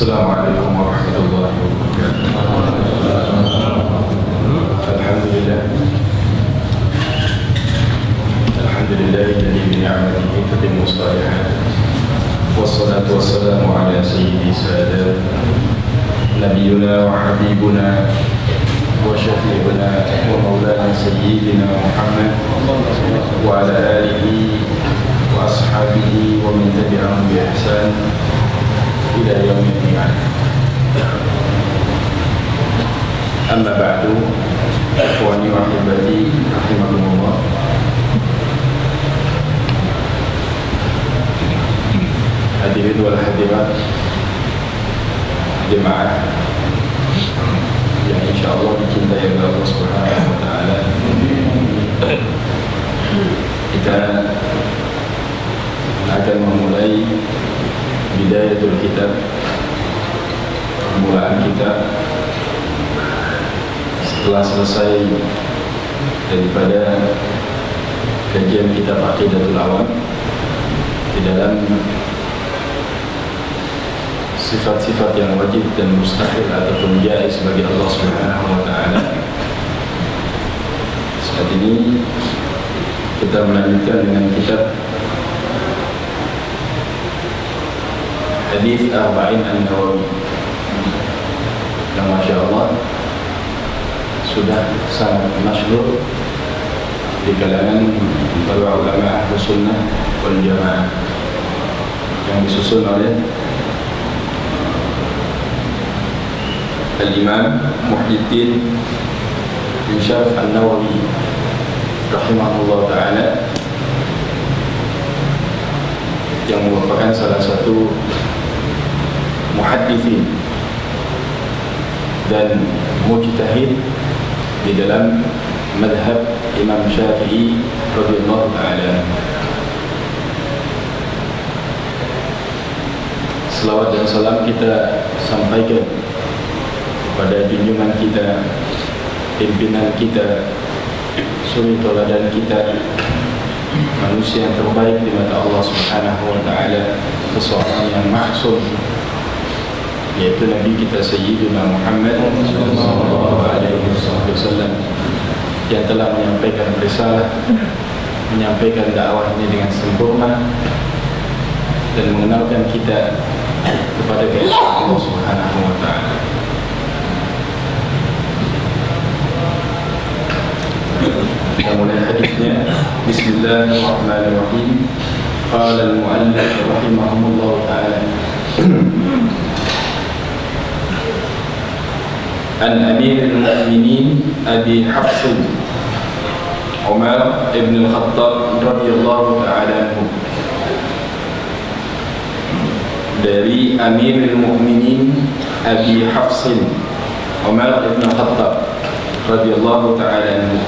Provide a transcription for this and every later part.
Assalamualaikum warahmatullahi wabarakatuh. Alhamdulillah. Alhamdulillahilladzi bi ni'matihi tatimmu shalihat. Wassalatu wassalamu ala sayyidi sadat nabiyyuna wa habibuna wa syafi'una wa maulana sayyidina Muhammad wa ala alihi wa ashabihi wa man tabi'ahum bi ihsan ila yaumil qiyamah. Amma ba'du, ikhwani wa ahibati rahimakumullah. Hadirin wal hadirat jemaah yang insyaallah dicintai oleh Allah Subhanahu wa taala. Kita akan memulai bidayatul kitab, permulaan kitab setelah selesai daripada kajian kitab Aqidatul Awam di dalam sifat-sifat yang wajib dan mustahil ataupun jaiz bagi Allah Subhanahu wa taala. Saat ini kita melanjutkan dengan kitab Hadis Arba'in An-Nawawi yang Masya Allah sudah sangat masyhur di kalangan para ulama Ahlus Sunnah wal Jamaah, yang disusun oleh Al-Imam Muhyiddin bin Syaraf An-Nawawi rahimahullah ta'ala, yang merupakan salah satu muhaddithin dan mujtahid di dalam madhab Imam Syafi'i radhiyallahu ta'ala. Selawat dan salam kita sampaikan kepada junjungan kita, pimpinan kita, suri tauladan kita, manusia yang terbaik di mata Allah Subhanahu wa taala, seseorang yang maksum, yaitu Nabi kita Sayyidina Muhammad sallallahu alaihi wasallam, yang telah menyampaikan risalah, menyampaikan dakwah ini dengan sempurna dan mengenalkan kita kepada keesaan Allah Subhanahu wa taala. Kita mulai hadisnya. Bismillahirrahmanirrahim. Qala al-mu'allif rahimahumullah ta'ala an Amirul Mu'minin Abi Hafs Umar ibn al-Khattab radhiyallahu ta'ala anhu, dari Amirul Mu'minin Abi Hafs Umar ibn al-Khattab radhiyallahu ta'ala anhu.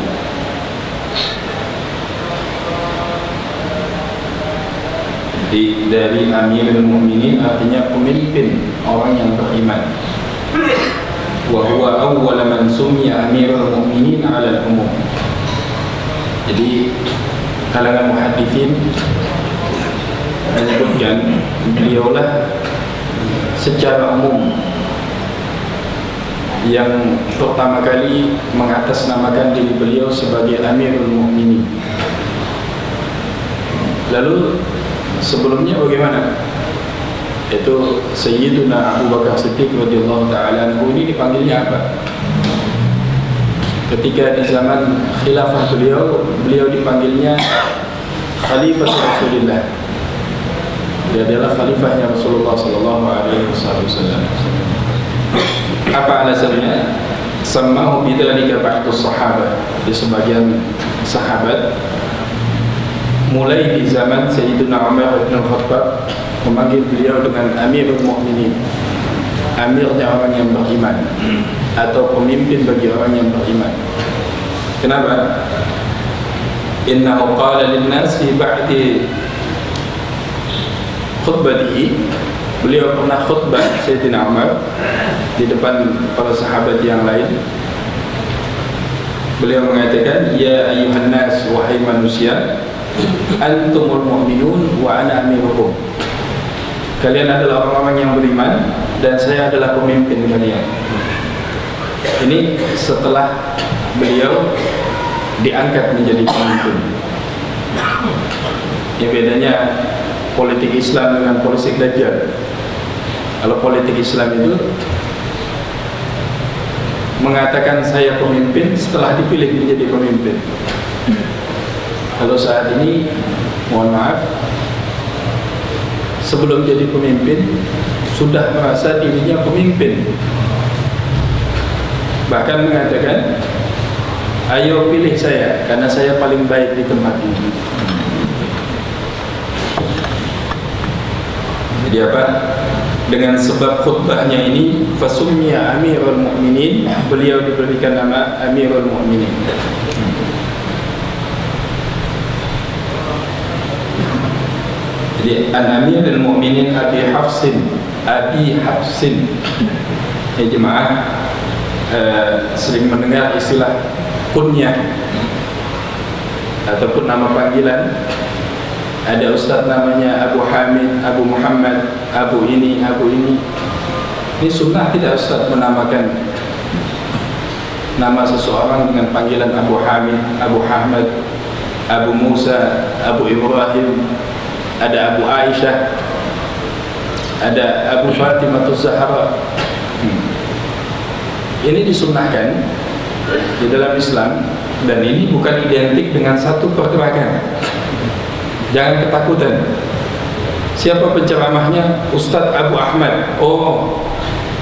Dari Amirul Mu'minin artinya pemimpin orang yang beriman. Wa huwa awwal man summiya Amirul Mu'minin 'ala al-umum. Jadi kalangan muhadditsin menyebutkan beliaulah secara umum yang pertama kali mengatasnamakan diri beliau sebagai Amirul Mu'minin. Lalu sebelumnya bagaimana? Itu Sayyiduna Abu Bakar Siddiq radhiyallahu ta'ala anhu ini dipanggilnya apa? Ketika di zaman khilafah beliau dipanggilnya Khalifah Rasulullah. Dia adalah khalifahnya Rasulullah sallallahu alaihi wasallam. Apa alasannya? Sammahu bidzalika ba'dus sahabah. Di sebagian sahabat mulai di zaman Sayyidina Umar bin Khattab memanggil beliau dengan Amirul Mu'minin, amirnya orang yang beriman atau pemimpin bagi orang yang beriman. Kenapa? Innahu qala lin-nas fi ba'di khutbatihi, beliau pernah khutbah Sayyidina Umar di depan para sahabat yang lain. Beliau mengatakan, ya ayyuhan nas, wahai manusia, antumul mu'minun wa ana amirukum. Kalian adalah orang-orang yang beriman dan saya adalah pemimpin kalian. Ini setelah beliau diangkat menjadi pemimpin. Ini bedanya politik Islam dengan politik Dajjal. Kalau politik Islam itu mengatakan saya pemimpin setelah dipilih menjadi pemimpin. Kalau saat ini, mohon maaf, sebelum jadi pemimpin sudah merasa dirinya pemimpin, bahkan mengatakan ayo pilih saya karena saya paling baik di tempat ini. Jadi apa? Dengan sebab khutbahnya ini, fasummiya Amirul Mu'minin, beliau diberikan nama Amirul Mu'minin. Jadi An-Amirul Mu'minin Abi Hafsin. Ya jemaah, sering mendengar istilah kunyah ataupun nama panggilan. Ada ustaz namanya Abu Hamid, Abu Muhammad, Abu ini, Abu ini. Ini sunnah tidak ustaz menamakan nama seseorang dengan panggilan Abu Hamid, Abu Ahmad, Abu Musa, Abu Ibrahim. Ada Abu Aisyah, ada Abu Fatimah Zahra. Ini disunnahkan di dalam Islam, dan ini bukan identik dengan satu pergerakan. Jangan ketakutan. Siapa penceramahnya? Ustadz Abu Ahmad. Oh,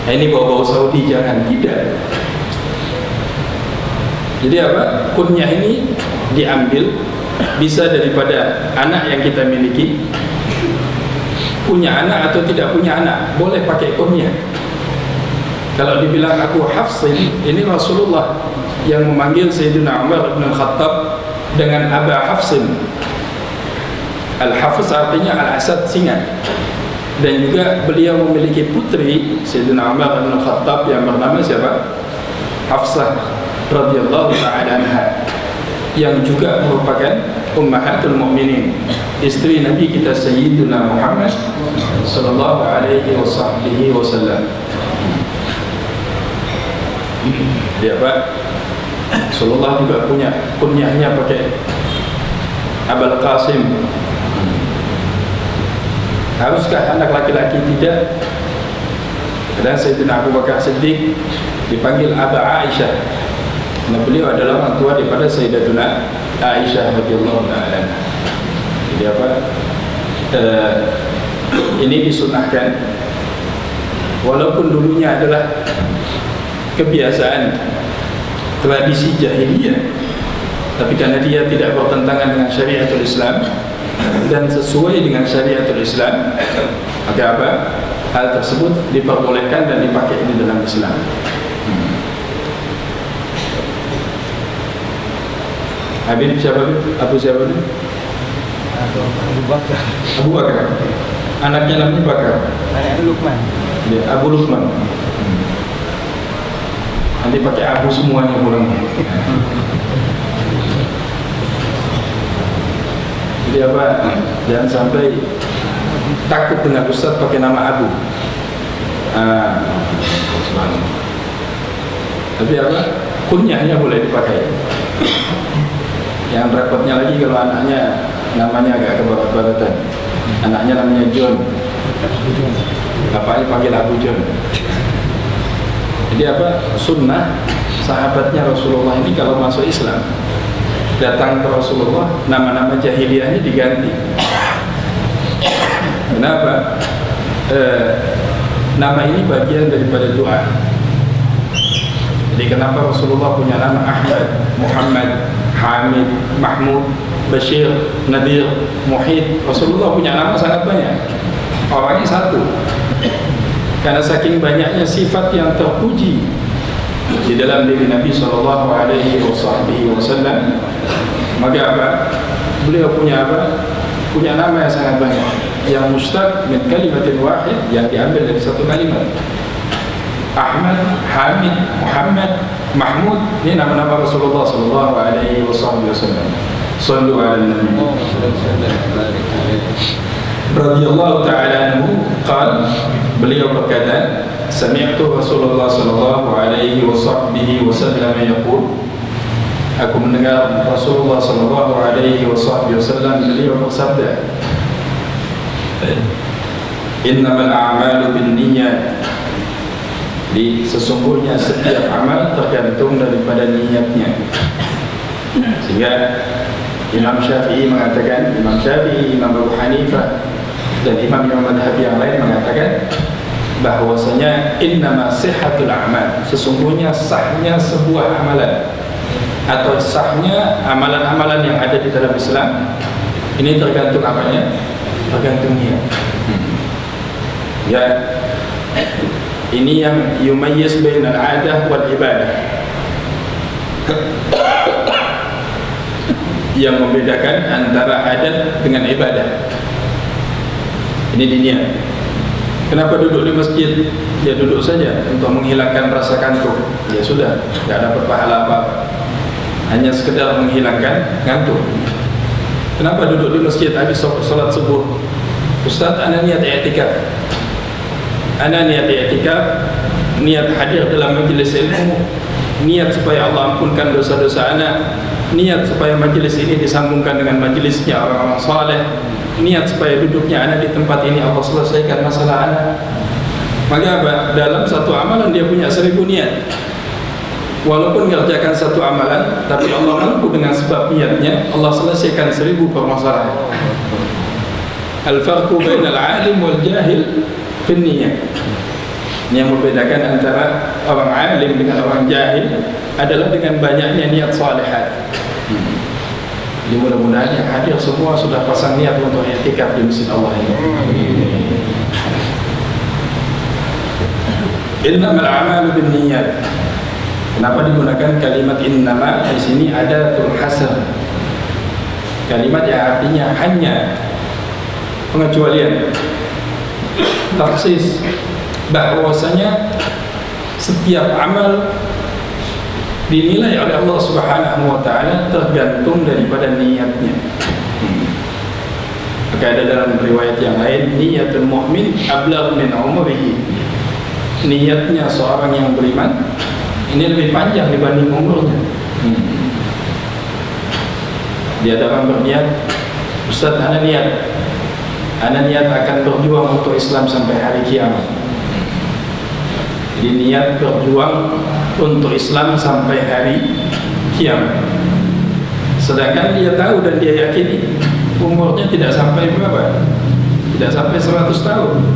ini bawa-bawa Saudi, jangan. Tidak. Jadi apa? Kunyah ini diambil bisa daripada anak yang kita miliki, punya anak atau tidak punya anak, boleh pakai kunyah. Kalau dibilang Abu Hafsin, ini Rasulullah yang memanggil Sayyidina Umar bin Khattab dengan Aba Hafsin. Al-Hafiz artinya Al-Asad, singa. Dan juga beliau memiliki putri Sayyidina Umar bin Khattab yang bernama siapa? Hafsah radhiyallahu ta'ala anha, yang juga merupakan Ummahatul Mu'minin, istri Nabi kita Sayyidina Muhammad sallallahu alaihi wasallam. Dia Pak, Rasulullah juga punya kunyahnya pakai Abul Qasim. Haruskah anak laki-laki? Tidak. Dan Sayyidina Abu Bakar Siddiq dipanggil Aba Aisyah. Nah, beliau adalah orang tua daripada Sayyidatuna Aisyah radhiyallahu ta'ala. Jadi apa? Ini disunahkan, walaupun dulunya adalah kebiasaan tradisi jahiliyah, tapi karena dia tidak bertentangan dengan syariatul Islam dan sesuai dengan syariatul Islam, maka apa? Hal tersebut diperbolehkan dan dipakai di dalam Islam. Habib siapa? Abu siapa ni? Abu Bakar. Abu Bakar. Anaknya namanya Bakar. Anaknya Luqman. Ya, Abu Luqman. Nanti pakai Abu semuanya pulang. Jadi apa? Jangan sampai takut dengan ustaz pakai nama Abu. Tapi apa? Kunyahnya boleh dipakai. Yang repotnya lagi kalau anaknya namanya agak kebarat-baratan. Anaknya namanya John, bapaknya panggil Abu John. Jadi apa? Sunnah sahabatnya Rasulullah ini kalau masuk Islam, datang ke Rasulullah, nama-nama jahiliyahnya diganti. Kenapa? Nama ini bagian daripada doa. Jadi kenapa Rasulullah punya nama Ahmad, Muhammad, Hamid, Mahmud, Bashir, Nadir, Muhid? Rasulullah punya nama sangat banyak. Orangnya satu. Karena saking banyaknya sifat yang terpuji di dalam diri Nabi SAW, maka apa? Beliau punya apa? Punya nama yang sangat banyak, yang mustaq min kalimatin wahid, yang diambil dari satu kalimat. Ahmad, Hamid, Muhammad, Mahmud, ini nama-nama Rasulullah SAW. Sallu ala Nabi. radhiyallahu ta'ala anhu qala, beliau berkata, sami'tu Rasulullah sallallahu alaihi wasallam yaqul, aku mendengar Rasulullah sallallahu alaihi wasallam beliau bersabda, innamal a'malu binniyat, di sesungguhnya setiap amal tergantung daripada niatnya. Sehingga Imam Syafi'i mengatakan, Imam Syafi'i, Imam Abu Hanifah dan imam-imam madhab yang lain mengatakan bahwasanya innama sihhatul a'mal, sesungguhnya sahnya sebuah amalan atau sahnya amalan-amalan yang ada di dalam Islam ini tergantung apanya? Tergantung niat. Ya, ini yang yumayyiz bainal 'adah wal ibadah, yang membedakan antara adat dengan ibadah. Ini di niat. Kenapa duduk di masjid? Ya duduk saja untuk menghilangkan rasa kantuk. Ya sudah, tidak dapat pahala apa-apa, hanya sekedar menghilangkan ngantuk. Kenapa duduk di masjid habis sholat subuh? Ustaz, ana niat i'tikaf. Ana niat i'tikaf, niat hadir dalam majlis ilmu, niat supaya Allah ampunkan dosa-dosa ana, niat supaya majlis ini disambungkan dengan majlisnya orang-orang saleh, niat supaya duduknya ana di tempat ini Allah selesaikan masalah ana. Maka apa? Dalam satu amalan dia punya 1000 niat. Walaupun mengerjakan satu amalan, tapi Allah mampu dengan sebab niatnya Allah selesaikan 1000 permasalahan. Al-farqu bainal 'alim wal jahil fi niyyah. Yang membedakan antara orang alim dengan orang jahil adalah dengan banyaknya niat salihat. Jadi mudah-mudahan yang hadir semua sudah pasang niat untuk i'tikaf di masjid Allah ini. Innamal a'malu binniyat. Kenapa digunakan kalimat innama di sini? Adatul hasr, kalimat yang artinya hanya, pengecualian, taksis, bahwasanya setiap amal dinilai oleh Allah Subhanahu wa taala tergantung daripada niatnya. Maka ada dalam riwayat yang lain, niyatul mu'min ablagh min umrihi. Niatnya seorang yang beriman ini lebih panjang dibanding umurnya. Dia ada orang berniat, Ustaz, ana niat akan berjuang untuk Islam sampai hari kiamat. Jadi niat berjuang untuk Islam sampai hari kiamat. Sedangkan dia tahu dan dia yakini umurnya tidak sampai berapa? Tidak sampai 100 tahun.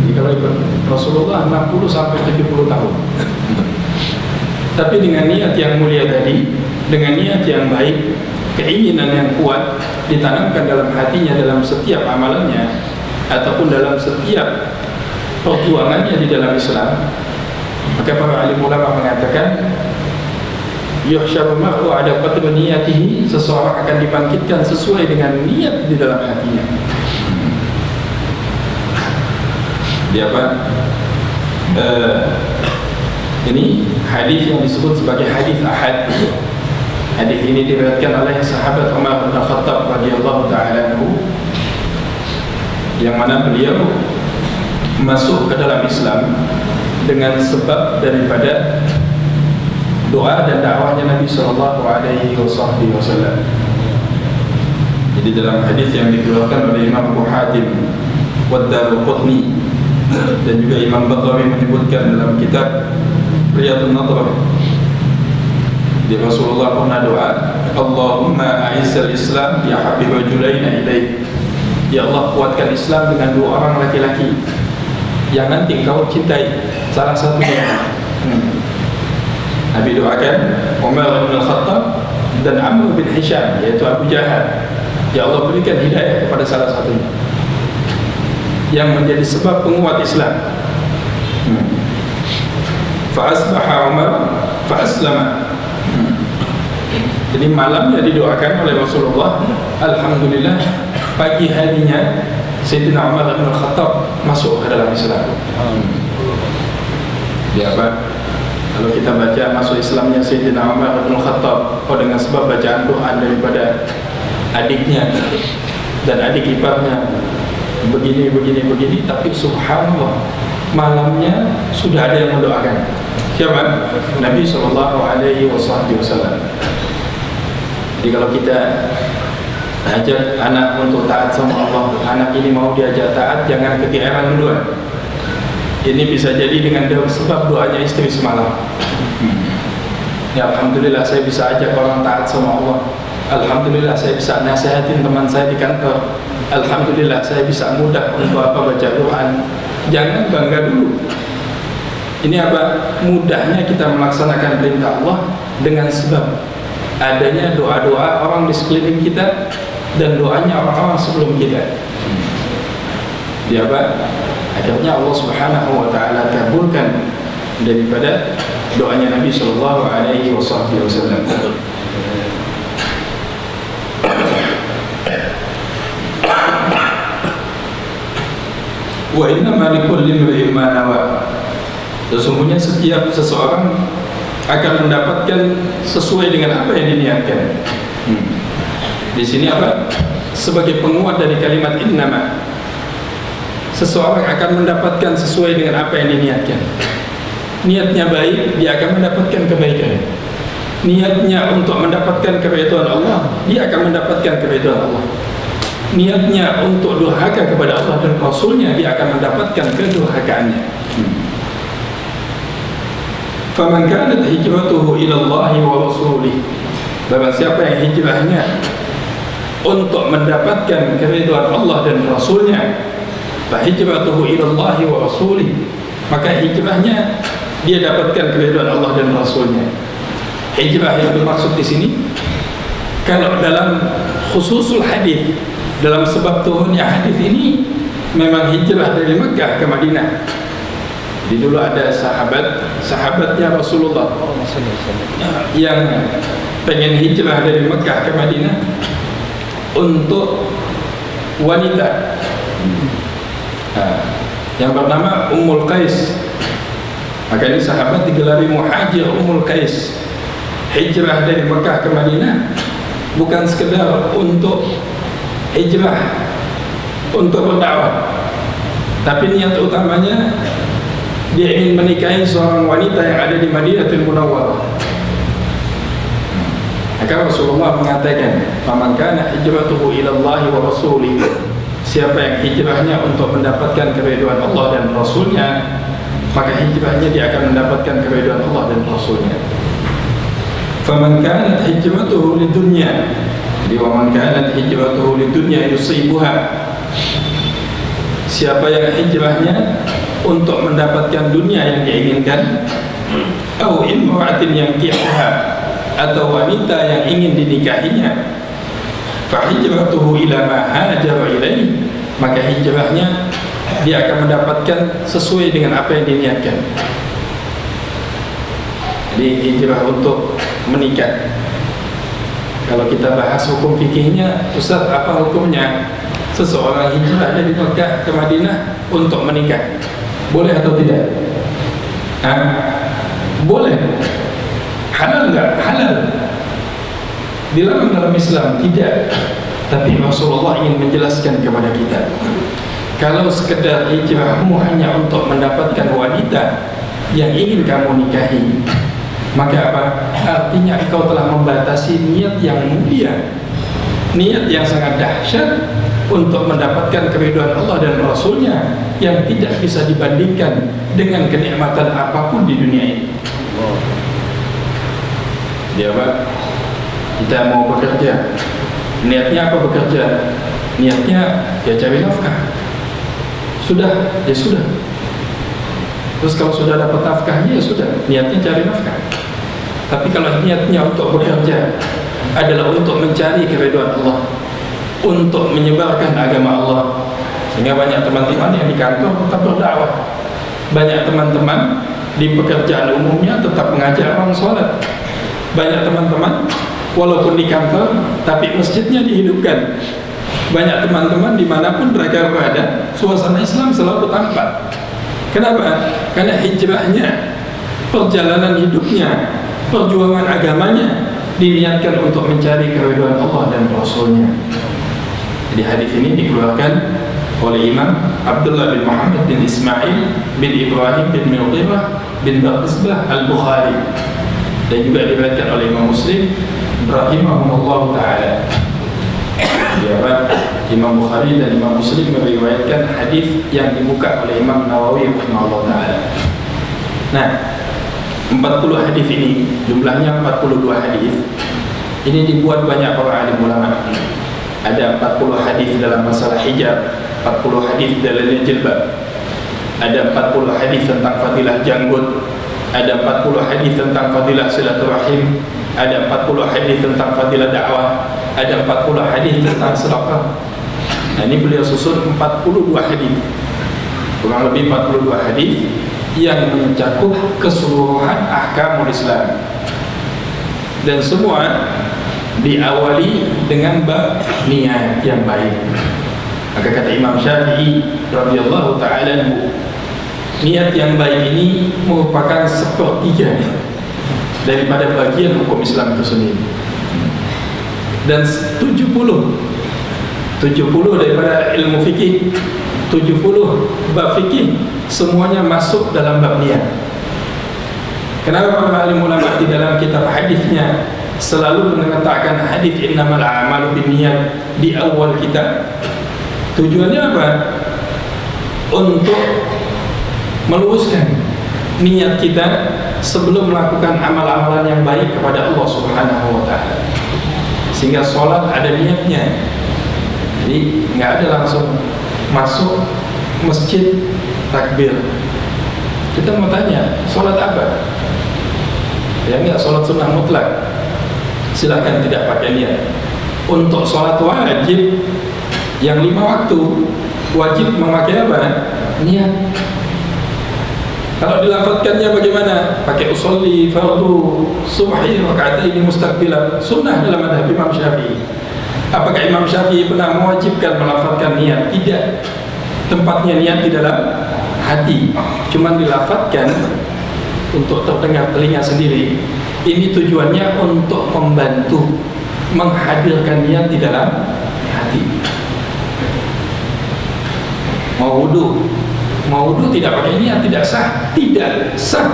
Jadi kalau ikut Rasulullah 60 sampai 70 tahun. Tapi dengan niat yang mulia tadi, dengan niat yang baik, keinginan yang kuat ditanamkan dalam hatinya, dalam setiap amalannya ataupun dalam setiap perjuangannya di dalam Islam, maka para alim ulama mengatakan yuhsyaru mar'u ala qadri niyatihi, seseorang akan dibangkitkan sesuai dengan niat di dalam hatinya. Dia apa? Ini hadis yang disebut sebagai hadis ahad. Hadis ini diriwayatkan oleh sahabat Umar bin Khattab radhiyallahu ta'ala anhu, yang mana beliau masuk ke dalam Islam dengan sebab daripada doa dan dakwahnya Nabi sallallahu alaihi wasallam. Jadi dalam hadis yang dikeluarkan oleh Imam Abu Hatim wa Daruqutni dan juga Imam Baghawi menyebutkan dalam kitab Riyadhun Nadhar, di Rasulullah pernah doa, Allahumma a'izzal Islam ya habib rajulaina ilaik. Ya Allah, kuatkan Islam dengan 2 orang laki-laki yang nanti engkau cintai salah satunya. Nabi doakan Umar bin Khattab dan Amr bin Hisham, yaitu Abu Jahal. Ya Allah, berikan hidayah kepada salah satunya yang menjadi sebab penguat Islam. Fa'asbaha Umar fa'aslama. Jadi malamnya didoakan oleh Rasulullah, alhamdulillah pagi harinya Sayyidina Umar bin Khattab masuk ke dalam Islam. Ya apa? Kalau kita baca masuk Islamnya Sayyidina Umar bin Khattab, dengan sebab bacaan Quran daripada adiknya dan adik iparnya begini, tapi subhanallah malamnya sudah ada yang mendoakan. Siapa? Nabi SAW. Jadi kalau kita ajak anak untuk taat sama Allah, anak ini mau diajak taat, jangan kegeeran duluan. Ini bisa jadi dengan sebab doanya istri semalam. Ya alhamdulillah saya bisa ajak orang taat sama Allah. Alhamdulillah saya bisa nasihatin teman saya di kantor. Alhamdulillah saya bisa mudah untuk baca Quran. Jangan bangga dulu. Ini apa? Mudahnya kita melaksanakan perintah Allah dengan sebab adanya doa-doa orang di sekeliling kita dan doanya orang-orang sebelum kita. Dia apa? Akhirnya Allah Subhanahu wa taala kabulkan daripada doanya Nabi sallallahu alaihi wasallam. Wa innama likulli imri'in ma nawa. Sesungguhnya setiap seseorang akan mendapatkan sesuai dengan apa yang diniatkan. Di sini apa? Sebagai penguat dari kalimat innama. Seseorang akan mendapatkan sesuai dengan apa yang diniatkan. Niatnya baik, dia akan mendapatkan kebaikan. Niatnya untuk mendapatkan keridhaan Allah, dia akan mendapatkan keridhaan Allah. Niatnya untuk durhaka kepada Allah dan Rasulnya, dia akan mendapatkan kedurhakaannya. Faman kanat hijratuhu ila Allah wa rasulih. Barang siapa yang hijrahnya untuk mendapatkan keridhaan Allah dan Rasulnya, fa hijratuhu ila Allah wa rasulih, maka hijrahnya dia dapatkan keridhaan Allah dan Rasulnya. Hijrah yang dimaksud di sini, kalau dalam khususul hadis, dalam sebab turunnya hadis ini, memang hijrah dari Mekah ke Madinah. Jadi dulu ada sahabatnya Rasulullah yang pengen hijrah dari Mekah ke Madinah untuk wanita. Yang bernama Ummul Qais. Maka ini sahabat digelari Muhajir Ummul Qais. Hijrah dari Mekah ke Madinah bukan sekedar untuk hijrah untuk berdakwah, tapi niat utamanya dia ingin menikahi seorang wanita yang ada di Madinatul Munawwarah. Maka Rasulullah mengatakan, "Faman kana hijratuhu ila Allah wa rasulih." Siapa yang hijrahnya untuk mendapatkan keridhaan Allah dan Rasulnya, maka hijrahnya dia akan mendapatkan keridhaan Allah dan Rasulnya. Faman kanat hijratuhu lidunya. Jadi waman kanat hijratuhu lidunya yusibuha. Siapa yang hijrahnya untuk mendapatkan dunia yang diinginkan, atau imra'atin yang kiaha, atau wanita yang ingin dinikahinya, fa hijratuhu ila ma hajara ilaihi, maka hijrahnya dia akan mendapatkan sesuai dengan apa yang diniatkan. Jadi hijrah untuk menikah. Kalau kita bahas hukum fikihnya, Ustaz, apa hukumnya seseorang hijrah dari Mekah ke Madinah untuk menikah? Boleh atau tidak? Boleh. Halal enggak? Halal. Dilarang dalam Islam? Tidak. Tapi Rasulullah ingin menjelaskan kepada kita, kalau sekedar hijrahmu hanya untuk mendapatkan wanita yang ingin kamu nikahi, maka apa? Artinya engkau telah membatasi niat yang mulia, niat yang sangat dahsyat untuk mendapatkan keridhaan Allah dan Rasulnya yang tidak bisa dibandingkan dengan kenikmatan apapun di dunia ini. Dia apa? Kita mau bekerja, niatnya apa bekerja? Niatnya ya cari nafkah. Sudah, ya sudah. Terus kalau sudah dapat nafkahnya, ya sudah, niatnya cari nafkah. Tapi kalau niatnya untuk bekerja adalah untuk mencari keridhaan Allah, untuk menyebarkan agama Allah, sehingga banyak teman-teman yang di kantor tetap berdakwah, banyak teman-teman di pekerjaan umumnya tetap mengajar orang sholat, banyak teman-teman walaupun di kantor tapi masjidnya dihidupkan, banyak teman-teman dimanapun mereka berada, suasana Islam selalu tampak. Kenapa? Karena hijrahnya, perjalanan hidupnya, perjuangan agamanya diniatkan untuk mencari keridhaan Allah dan Rasulnya. Jadi hadis ini dikeluarkan oleh Imam Abdullah bin Muhammad bin Ismail bin Ibrahim bin Mughirah bin Baqisbah Al-Bukhari, dan juga diriwayatkan oleh Imam Muslim rahimahumullah ta'ala. Imam Bukhari dan Imam Muslim meriwayatkan hadis yang dibuka oleh Imam Nawawi rahimahullah ta'ala. Nah, 40 hadis ini, jumlahnya 42 hadis. Ini dibuat banyak para alim ulama. Ada 40 hadis dalam masalah hijab, 40 hadis dalam jilbab, ada 40 hadis tentang fadilah janggut, ada 40 hadis tentang fadilah silaturahim, ada 40 hadis tentang fadilah dakwah, ada 40 hadis tentang sedekah. Nah, ini beliau susun 42 hadis, kurang lebih 42 hadis yang mencakup keseluruhan ahkamul Islam, dan semua diawali dengan bab niat yang baik. Maka kata Imam Syafi'i radhiyallahu ta'ala, niat yang baik ini merupakan sepertiga daripada bagian hukum Islam itu sendiri, dan 70 daripada ilmu fikih, 70 bab fikih semuanya masuk dalam bab niat. Kenapa para alim ulama di dalam kitab hadisnya selalu mengatakan hadis innamal a'malu binniyat di awal kitab? Tujuannya apa? Untuk meluruskan niat kita sebelum melakukan amal-amalan yang baik kepada Allah Subhanahu wa ta'ala, sehingga sholat ada niatnya. Jadi nggak ada langsung masuk masjid takbir. Kita mau tanya, sholat apa? Ya nggak, sholat sunnah mutlak, silakan tidak pakai niat. Untuk sholat wajib yang 5 waktu, wajib memakai apa? Niat. Kalau dilafadzkannya bagaimana? Pakai usolli fardu subhi raka'ataini mustaqbilan, sunnah dalam madhab Imam Syafi'i. Apakah Imam Syafi'i pernah mewajibkan melafadzkan niat? Tidak. Tempatnya niat di dalam hati, cuma dilafadzkan untuk terdengar telinga sendiri. Ini tujuannya untuk membantu menghadirkan niat di dalam hati. Mau wudu tidak pakai niat tidak sah, tidak sah.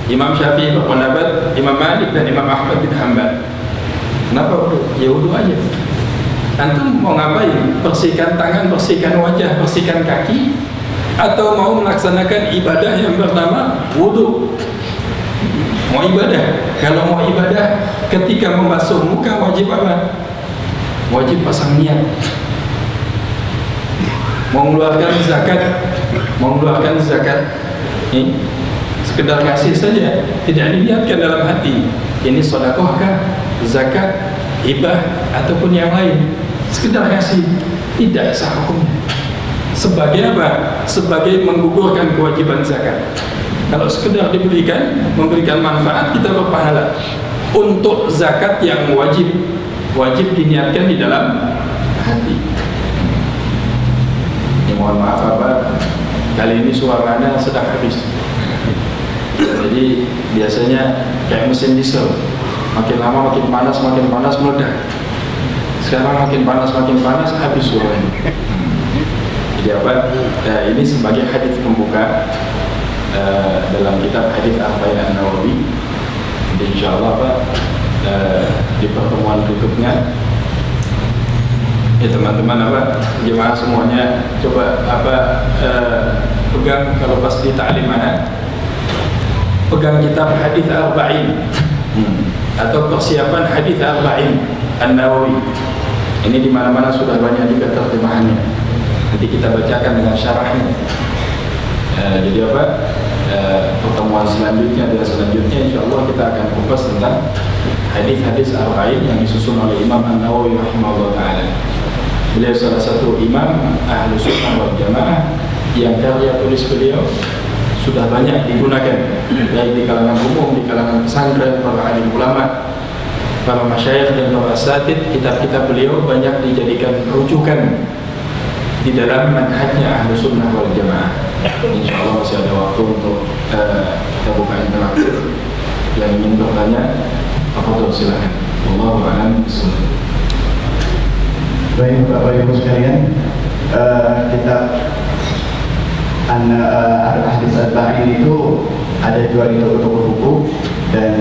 Imam Syafi'i berpendapat, Imam Malik dan Imam Ahmad bin Hanbal. Kenapa wudu? Ya wudu aja. Antum mau ngapain? Bersihkan tangan, bersihkan wajah, bersihkan kaki, atau mau melaksanakan ibadah yang bernama wudu? Mau ibadah? Kalau mau ibadah, ketika membasuh muka wajib apa? Wajib pasang niat. Mau mengeluarkan zakat, sekedar kasih saja, tidak diniatkan dalam hati. Ini sedekahkah, zakat, hibah ataupun yang lain, sekedar kasih, tidak sah hukumnya. Sebagai apa? Sebagai menggugurkan kewajiban zakat. Kalau sekedar memberikan manfaat, kita berpahala. Untuk zakat yang wajib diniatkan di dalam hati. Ya, mohon maaf kali ini suaranya sedang habis. Jadi biasanya kayak mesin diesel, makin lama makin panas meledak. Sekarang makin panas habis suaranya. Jadi ini sebagai hadis pembuka dalam kitab hadis Arba'in An-Nawawi. Jadi insyaallah di pertemuan berikutnya ya teman-teman jemaah semuanya coba pegang, kalau pas di ta'lim pegang kitab hadis Arba'in atau persiapan hadis Arba'in An-Nawawi. Ini di mana-mana sudah banyak juga terjemahannya. Nanti kita bacakan dengan syarahnya. Jadi pertemuan selanjutnya insyaallah kita akan kupas tentang hadis-hadis Arba'in yang disusun oleh Imam An-Nawawi rahimahullah ta'ala. Beliau salah satu imam ahlu sunnah wal jamaah yang karya tulis beliau sudah banyak digunakan baik di kalangan umum, di kalangan pesantren, para alim ulama, para masyayikh dan para asatidz. Kitab-kitab beliau banyak dijadikan rujukan di dalam manhajnya ahlu sunnah wal jamaah. Insyaallah masih ada waktu untuk kita buka interaktif. Yang ingin bertanya, tafadhol silakan. Wallahu a'lam bishawab. Baik Bapak Ibu sekalian, kitab Al-Hadis Al-Ba'in itu ada jual di toko-toko buku, dan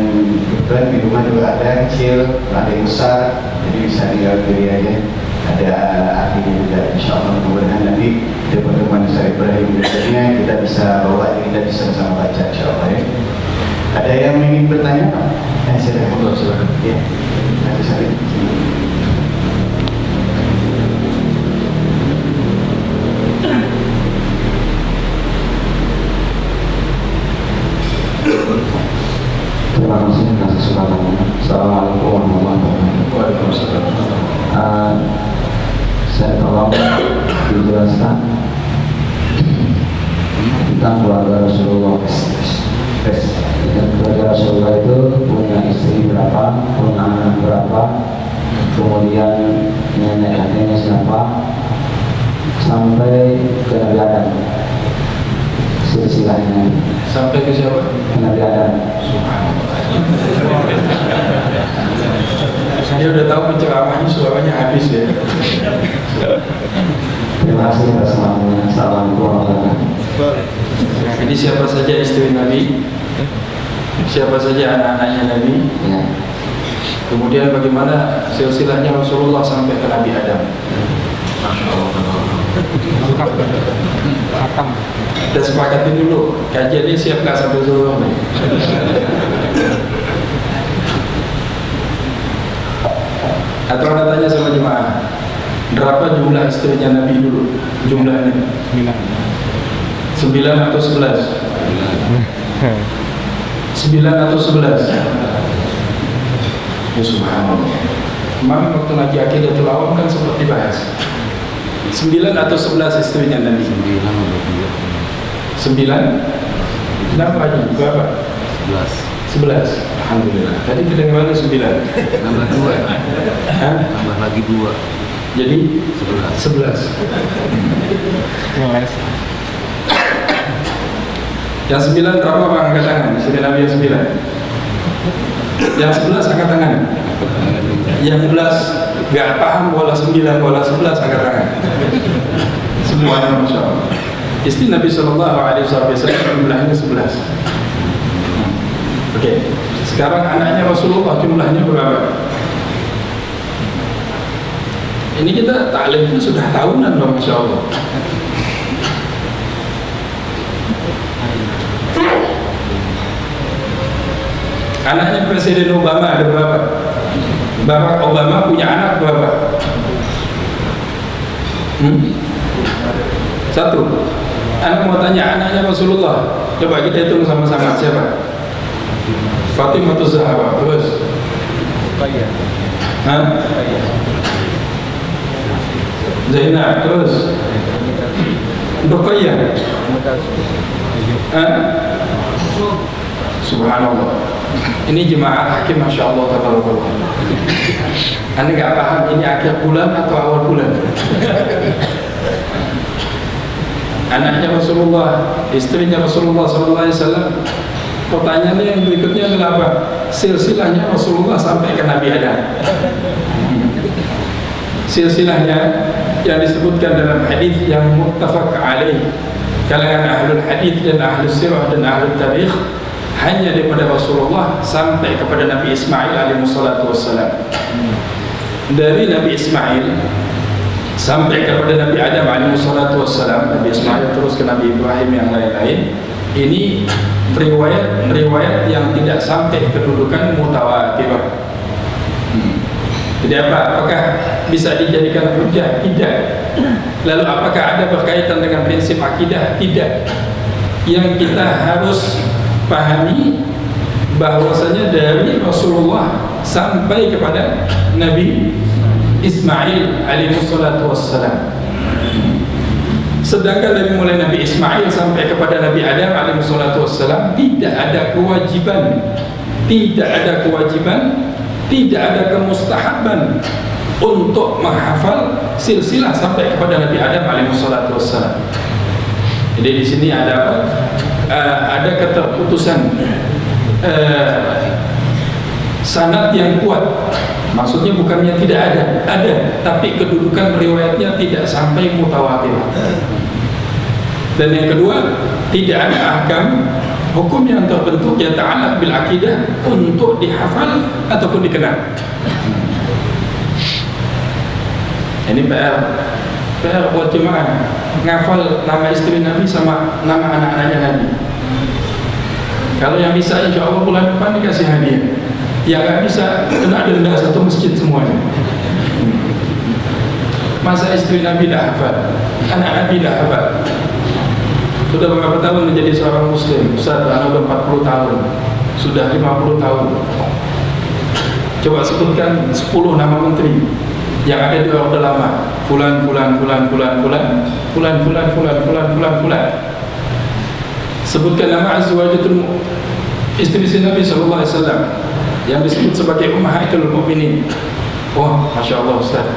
kebetulan di rumah juga ada kecil, ada yang besar, jadi bisa tinggal pilih aja. Ada artinya juga, insya Allah mudah-mudahan nanti di pertemuan Ustaz Ibrahim berikutnya kita bisa bawa, kita bisa sama baca insya Allah ya. Ada yang ingin bertanya? Silakan. Ya, nanti saya. Terima kasih atas kesempatannya. Assalamualaikum warahmatullahi wabarakatuh. Saya tolong dijelaskan tentang keluarga Rasulullah. Dan keluarga Rasulullah itu punya istri berapa, punya anak berapa, kemudian nenek kakeknya siapa, sampai ke Nabi Adam. Silsilahnya sampai ke siapa? Nabi Adam. Dia udah tahu penceramahnya suaranya habis ya. Terima kasih atas semuanya. Assalamualaikum warahmatullahi wabarakatuh. Jadi siapa saja istri Nabi, siapa saja anak-anaknya Nabi, Ya. kemudian bagaimana silsilahnya Rasulullah sampai ke Nabi Adam. Masya Allah. Kita sepakatin dulu, kajiannya siap nggak sampai zuhur nih? Atau anda tanya sama jemaah, berapa jumlah istrinya Nabi dulu? Jumlahnya 9 atau 11? 9 atau 11? Ya subhanallah. Kemarin waktu ngaji Aqidatul Awam kan sempat dibahas 9 atau 11 istrinya Nabi? 9? Kenapa aja? Berapa? 11. Alhamdulillah. Tadi kedengarannya 9. Nambah 2. Hah? Nambah lagi 2. Jadi 11. Yang 9 berapa Pak? Angkat tangan. Istri Nabi yang 9. Yang 11 angkat tangan. Yang 11 gak paham wala 9 wala 11 angkat tangan. Semuanya Masya Allah. Istri Nabi SAW jumlahnya 11. Oke. Sekarang anaknya Rasulullah jumlahnya berapa? Ini kita taklimnya sudah tahunan dong Masya Allah. Anaknya Presiden Obama ada berapa? Barack Obama punya anak berapa? 1. Anak mau tanya anaknya Rasulullah. Coba kita hitung sama-sama. Siapa? Fatimah Zahra. Terus? Hah? Zainab. Terus? Ruqayyah. Hah? Subhanallah. Ini jemaah hakim Masya Allah tabarakallah. Anda gak paham ini akhir bulan atau awal bulan? Anaknya Rasulullah, istrinya Rasulullah SAW. Pertanyaannya yang berikutnya adalah apa? Silsilahnya Rasulullah sampai ke Nabi Adam. Silsilahnya yang disebutkan dalam hadis yang muttafaq alaih kalangan ahlul hadis dan ahlus sirah dan ahlul tarikh, hanya daripada Rasulullah sampai kepada Nabi Ismail alaihi wassalatu wassalam. Dari Nabi Ismail sampai kepada Nabi Adam alaihi wassalatu wassalam, Nabi Ismail terus ke Nabi Ibrahim yang lain-lain. Ini riwayat yang tidak sampai kedudukan mutawatir. Jadi apakah bisa dijadikan hujjah? Tidak. Lalu apakah ada berkaitan dengan prinsip akidah? Tidak. Yang kita harus pahami bahwasanya dari Rasulullah sampai kepada Nabi Ismail alaihi wassalatu wassalam. Sedangkan dari mulai Nabi Ismail sampai kepada Nabi Adam alaihi wassalatu wassalam tidak ada kewajiban, tidak ada kemustahaban untuk menghafal silsilah sampai kepada Nabi Adam alaihi wassalatu wassalam. Jadi di sini ada apa? Ada keterputusan sanad yang kuat. Maksudnya bukannya tidak ada, tapi kedudukan riwayatnya tidak sampai mutawatir. Dan yang kedua, tidak ada ahkam hukum yang terbentuk ya ta'alaq bil akidah untuk dihafal ataupun dikenal. Ini PR buat jemaah, ngafal nama istri Nabi sama nama anak-anaknya Nabi. Kalau yang bisa, insya Allah bulan depan dikasih hadiah. Yang nggak bisa, kena denda satu masjid semuanya. Masa istri Nabi dah hafal, anak Nabi dah hafal. Sudah berapa tahun menjadi seorang muslim? Ustaz, anak udah 40 tahun, sudah 50 tahun. Coba sebutkan 10 nama menteri yang ada di Orde Lama. Fulan. Sebutkan nama azwajatul istri Nabi sallallahu alaihi wasallam yang disebut sebagai ummahatul mukminin. Wah, masya Allah Ustaz.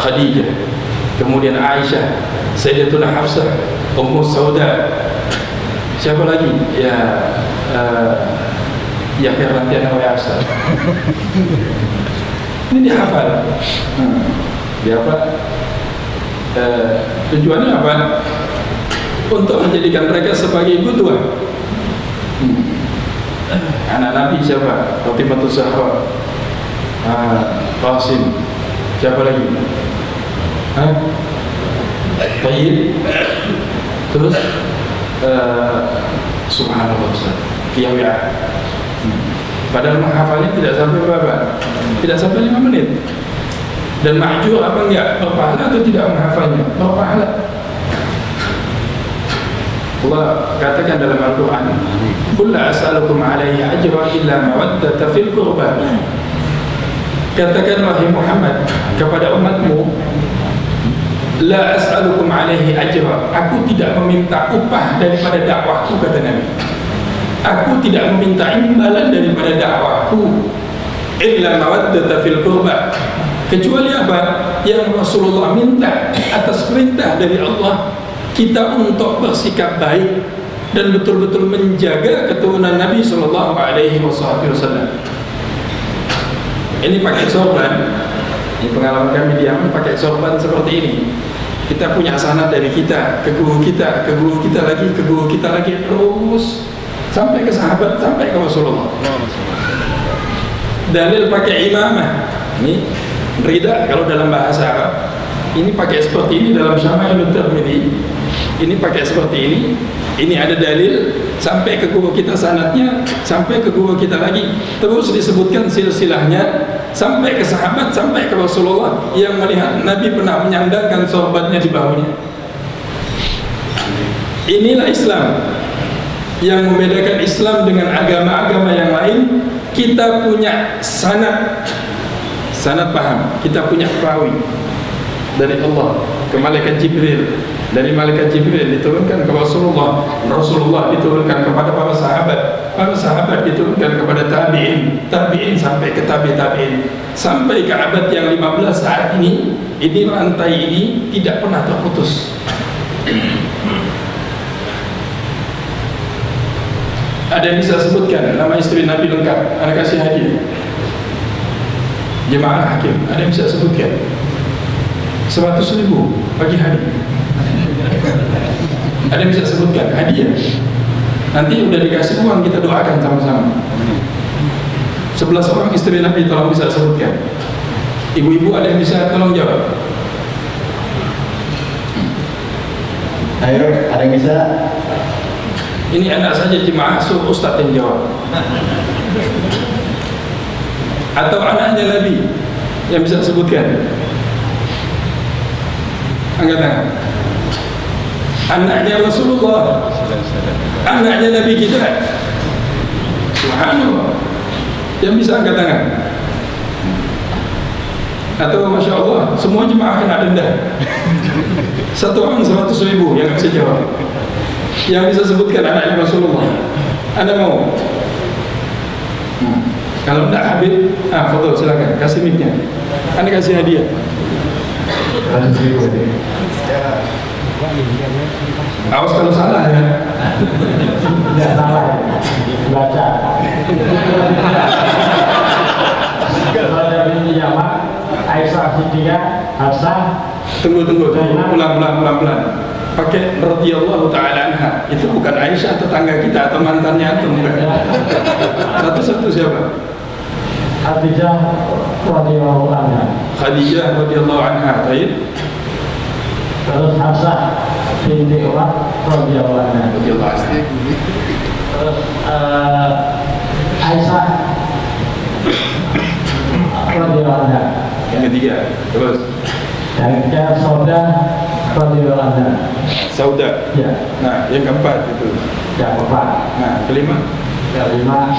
Khadijah, kemudian Aisyah, Sayyidatuna Hafsah, Ummu Sauda. Siapa lagi? Ya Firlantiana wa Ustaz. Ini dihafal. Dia apa? Tujuannya apa? Untuk menjadikan mereka sebagai qudwah. Anak Nabi siapa? Fatimah Zahra, Qasim. Siapa lagi? Tayyib. Terus subhanallah Ustaz, Qiyamiyah. Padahal menghafalnya tidak sampai berapa? Tidak sampai 5 menit. Dan ma'jur apa enggak? Berpahala atau tidak menghafalnya? Berpahala. Allah katakan dalam Al-Quran, "Qul la as'alukum 'alaihi ajran illa mawaddata fil qurba." Katakan wahai Muhammad kepada umatmu, la as'alukum 'alaihi ajran, aku tidak meminta upah daripada dakwahku, kata Nabi. Aku tidak meminta imbalan daripada dakwahku, illa mawaddata fil qurba, kecuali apa yang Rasulullah minta atas perintah dari Allah, kita untuk bersikap baik dan betul-betul menjaga keturunan Nabi sallallahu alaihi wasallam. Ini pakai sorban. Ini pengalaman kami di Yaman, pakai sorban seperti ini. Kita punya sanad dari kita ke guru kita, ke guru kita lagi, ke guru kita lagi, terus sampai ke sahabat, sampai ke Rasulullah. Dalil pakai imamah. Ini rida kalau dalam bahasa Arab. Ini pakai seperti ini dalam Syama'ilul Tirmidzi. Ini pakai seperti ini. Ini ada dalil sampai ke guru kita sanadnya, sampai ke guru kita lagi, terus disebutkan silsilahnya sampai ke sahabat, sampai ke Rasulullah yang melihat Nabi pernah menyandangkan sorbannya di bahunya. Inilah Islam yang membedakan Islam dengan agama-agama yang lain. Kita punya sanad paham, kita punya perawi dari Allah ke malaikat Jibril, dari malaikat Jibril diturunkan ke Rasulullah, Rasulullah diturunkan kepada para sahabat diturunkan kepada tabi'in sampai ke tabi'in, sampai ke abad yang 15 saat ini rantai ini tidak pernah terputus. Ada yang bisa sebutkan nama istri Nabi lengkap, anak kasih hadiah. Jemaah hakim, ada yang bisa sebutkan? 100.000 pagi hari. Ada yang bisa sebutkan hadiah? Nanti udah dikasih uang, kita doakan sama-sama. 11 orang istri Nabi, tolong bisa sebutkan. Ibu-ibu ada yang bisa tolong jawab? Ayo, ada yang bisa? Ini anak saja jemaah, suruh ustaz yang jawab. Atau anaknya Nabi yang bisa sebutkan? Angkat tangan. Anaknya Rasulullah, anaknya Nabi kita. Subhanallah. Yang bisa angkat tangan. Atau masya Allah, semua jemaah kena denda. Satu orang 100.000 yang bisa jawab. Yang bisa sebutkan anaknya Rasulullah. Anda mau? Kalau tidak Habib, foto silakan, kasih mic-nya. Anda kasih hadiah. Awas kalau salah ya. Tidak salah, baca. Tunggu, pelan. Pakai radhiyallahu ta'ala anha. Itu bukan Aisyah tetangga kita atau mantannya antum, bukan. Satu-satu siapa? Khadijah radhiyallahu anha. Khadijah radhiyallahu anha. Baik. Terus Hafsah binti Umar radhiyallahu anha. Radhiyallahu anha. Terus Aisyah radhiyallahu anha. Yang ketiga. Terus Yang ketiga Sauda radhiyallahu anha. Sauda. Ya. Nah, yang keempat itu. Yang keempat. Nah, kelima. Kelima.